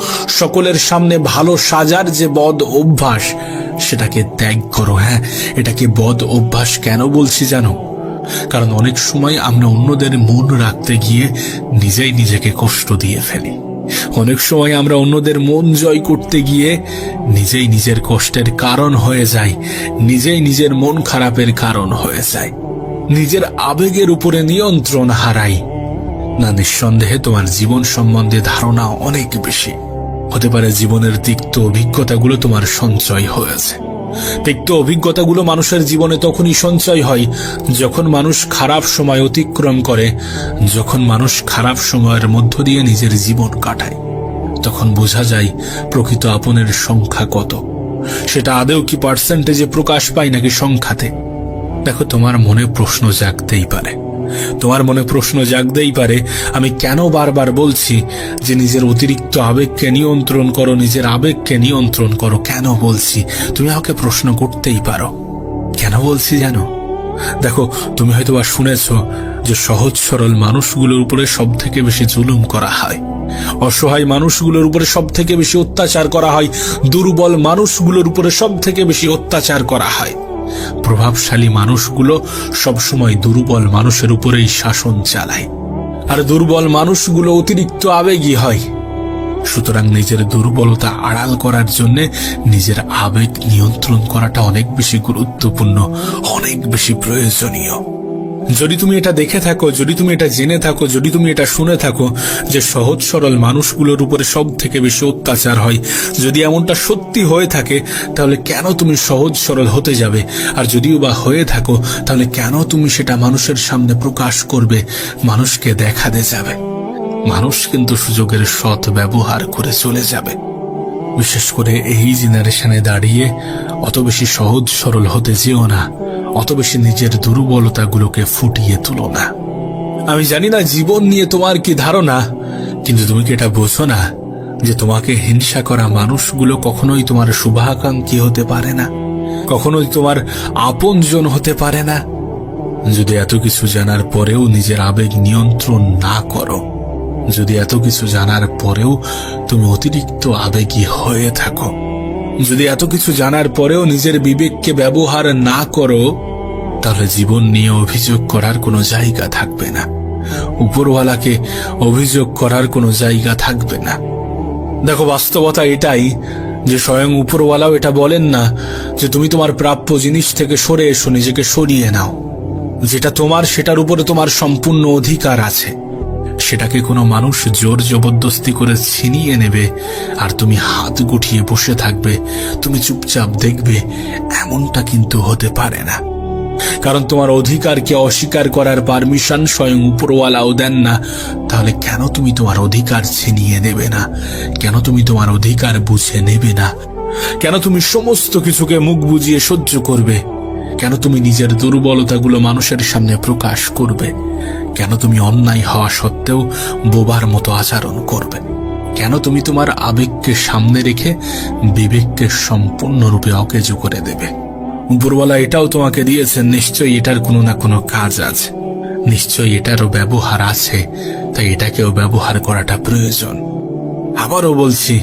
সকলের সামনে ভালো সাজার যে বদ অভ্যাস, সেটাকে ত্যাগ করো। হ্যাঁ, এটাকে বদ অভ্যাস কেন বলছি জানো? কারণ অনেক সময় আমরা অন্যদের মন রাখতে গিয়ে নিজেই নিজেকে কষ্ট দিয়ে ফেলি। অনেক সময় আমরা অন্যদের মন জয় করতে গিয়ে নিজেই নিজের কষ্টের কারণ হয়ে যাই, নিজেই নিজের মন খারাপের কারণ হয়ে যায়, নিজের আবেগের উপরে নিয়ন্ত্রণ হারাই। না, নিঃসন্দেহে তোমার জীবন সম্বন্ধে ধারণা অনেক বেশি। হতে পারে জীবনের তিক্ত অভিজ্ঞতাগুলো তোমার সঞ্চয় হয়েছে। তিক্ত অভিজ্ঞতাগুলো মানুষের জীবনে তখনই সঞ্চয় হয় যখন মানুষ খারাপ সময় অতিক্রম করে, যখন মানুষ খারাপ সময়ের মধ্য দিয়ে নিজের জীবন কাটায়। তখন বোঝা যায় প্রকৃত আপনের সংখ্যা কত। সেটা আদৌ কি পার্সেন্টেজে প্রকাশ পায় নাকি সংখ্যাতে? দেখো, তোমার মনে প্রশ্ন জাগতেই পারে, তোমার মনে প্রশ্ন জাগতেই পারে, আমি কেন বারবার বলছি যে নিজের অতিরিক্ত আবেগকে নিয়ন্ত্রণ করো, নিজের আবেগকে নিয়ন্ত্রণ করো। কেন বলছি তুমি আমাকে প্রশ্ন করতেই পারো। কেন বলছি জানো? দেখো, তুমি হয়তো বা শুনেছ যে সহজ সরল মানুষগুলোর উপরে সব থেকে বেশি জুলুম করা হয়, অসহায় মানুষগুলোর উপরে সব থেকে বেশি অত্যাচার করা হয়, দুর্বল মানুষগুলোর উপরে সব থেকে বেশি অত্যাচার করা হয়। প্রভাবশালী মানুষগুলো সবসময় দুর্বল মানুষের উপরেই শাসন চালায়, আর দুর্বল মানুষগুলো অতিরিক্ত আবেগী হয়। সুতরাং নিজের দুর্বলতা আড়াল করার জন্য নিজের আবেগ নিয়ন্ত্রণ করাটা অনেক বেশি গুরুত্বপূর্ণ, অনেক বেশি প্রয়োজনীয়। যদি তুমি এটা দেখে থাকো, যদি তুমি এটা জেনে থাকো, যদি তুমি এটা শুনে থাকো যে সহজ সরল মানুষগুলোর উপরে সব থেকে বেশি অত্যাচার হয়, যদি এমনটা সত্যি হয়ে থাকে, তাহলে কেন তুমি সহজ সরল হতে যাবে? আর যদিও বা হয়ে থাকো, তাহলে কেন তুমি সেটা মানুষের সামনে প্রকাশ করবে, মানুষকে দেখাতে যাবে? মানুষ কিন্তু সুযোগের সৎ ব্যবহার করে চলে যাবে। বিশেষ করে এই জেনারেশনে দাঁড়িয়ে অত বেশি সহজ সরল হতে যেও না, অত বেশি নিজের দুর্বলতাগুলোকে ফুটিয়ে তুলো না। আমি জানি না জীবন নিয়ে তোমার কি ধারণা, কিন্তু তুমি কি এটা বোঝো না যে তোমাকে হিংসা করা মানুষগুলো কখনোই তোমার শুভাকাঙ্ক্ষী হতে পারে না, কখনোই তোমার আপনজন হতে পারে না? যদি এত কিছু জানার পরেও নিজের আবেগ নিয়ন্ত্রণ না করো, যদি এত কিছু জানার পরেও তুমি অতিরিক্ত আবেগী হয়ে থাকো, যদি এত কিছু জানার পরেও নিজের বিবেককে ব্যবহার না করো, তাহলে জীবন নিয়ে অভিযোগ করার কোনো জায়গা থাকবে না, উপরওয়ালাকে অভিযোগ করার কোনো জায়গা থাকবে না। দেখো, বাস্তবতা এটাই যে স্বয়ং উপরওয়ালাও এটা বলেন না যে তুমি তোমার প্রাপ্য জিনিস থেকে সরে এসো, নিজেকে সরিয়ে নাও। যেটা তোমার, সেটার উপরে তোমার সম্পূর্ণ অধিকার আছে। সেটাকে কোনো মানুষ জোর জবরদস্তি করে ছিনিয়ে নেবে আর তুমি হাত গুটিয়ে বসে থাকবে, তুমি চুপচাপ দেখবে, এমনটা কিন্তু হতে পারে না। কারণ তোমার অধিকারকে অস্বীকার করার পারমিশন স্বয়ং উপরওয়ালাও দেন না। তাহলে কেন তুমি তোমার অধিকার ছিনিয়ে নেবে না? কেন তুমি তোমার অধিকার বুঝে নেবে না? কেন তুমি সমস্ত কিছুকে মুখ বুজিয়ে সহ্য করবে? কেন তুমি নিজের দুর্বলতাগুলো মানুষের সামনে প্রকাশ করবে? কেন তুমি অন্যায় হওয়া সত্ত্বেও বোবার মতো আচরণ করবে? কেন তুমি তোমার আবেগকে সামনে রেখে বিবেককে সম্পূর্ণরূপে অকেজো করে দেবে? উপরওয়ালা এটাও তোমাকে দিয়েছেন, নিশ্চয়ই এটার কোনো না কোনো কাজ আছে, নিশ্চয়ই এটারও ব্যবহার আছে, তাই এটাকেও ব্যবহার করাটা প্রয়োজন। আবারও বলছি,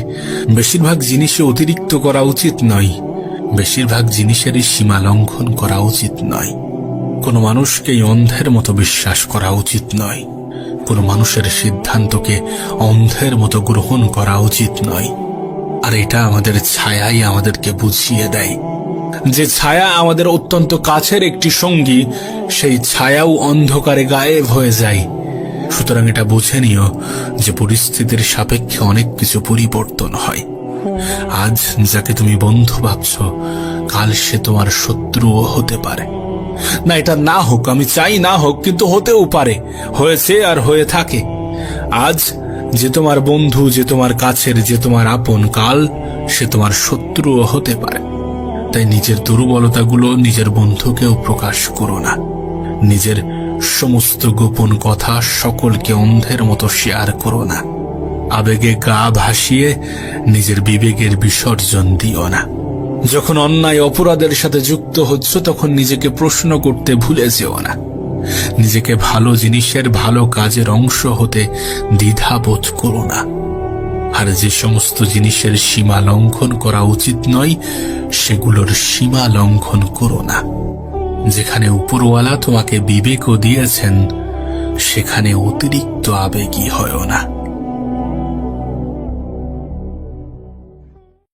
বেশিরভাগ জিনিসে অতিরিক্ত করা উচিত নয়, বেশিরভাগ জিনিসেরই সীমা লঙ্ঘন করা উচিত নয়। কোনো মানুষকেই অন্ধের মতো বিশ্বাস করা উচিত নয়, কোনো মানুষের সিদ্ধান্তকে অন্ধের মতো গ্রহণ করা উচিত নয়। আর এটা আমাদের ছায়াই আমাদেরকে বুঝিয়ে দেয়। যে ছায়া আমাদের অত্যন্ত কাছের একটি সঙ্গী, সেই ছায়াও অন্ধকারে গায়েব হয়ে যায়। সুতরাং এটা বুঝে নিও যে পরিস্থিতির সাপেক্ষে অনেক কিছু পরিবর্তন হয়। আজ যাকে তুমি বন্ধু ভাবছ, কাল সে তোমার শত্রুও হতে পারে। না, এটা না হোক, আমি চাই না হোক, কিন্তু হতেও পারে, হয়েছে আর হয়ে থাকে। আজ যে তোমার বন্ধু, যে তোমার কাছের, যে তোমার আপন, কাল সে তোমার শত্রুও হতে পারে। তাই নিজের দুর্বলতাগুলো নিজের বন্ধুকেও প্রকাশ করো না। নিজের সমস্ত গোপন কথা সকলকে অন্ধের মতো শেয়ার করো না। আবেগে গা ভাসিয়ে নিজের বিবেকের বিসর্জন দিও না। যখন অন্যায় অপরাধের সাথে যুক্ত হচ্ছ, তখন নিজেকে প্রশ্ন করতে ভুলে যেও না। নিজেকে ভালো জিনিসের, ভালো কাজের অংশ হতে দ্বিধাবোধ করো না। আর যে সমস্ত জিনিসের সীমা লঙ্ঘন করা উচিত নয়, সেগুলোর সীমা লঙ্ঘন করো না। যেখানে উপরওয়ালা তোমাকে বিবেকও দিয়েছেন, সেখানে অতিরিক্ত আবেগী হয়ো না।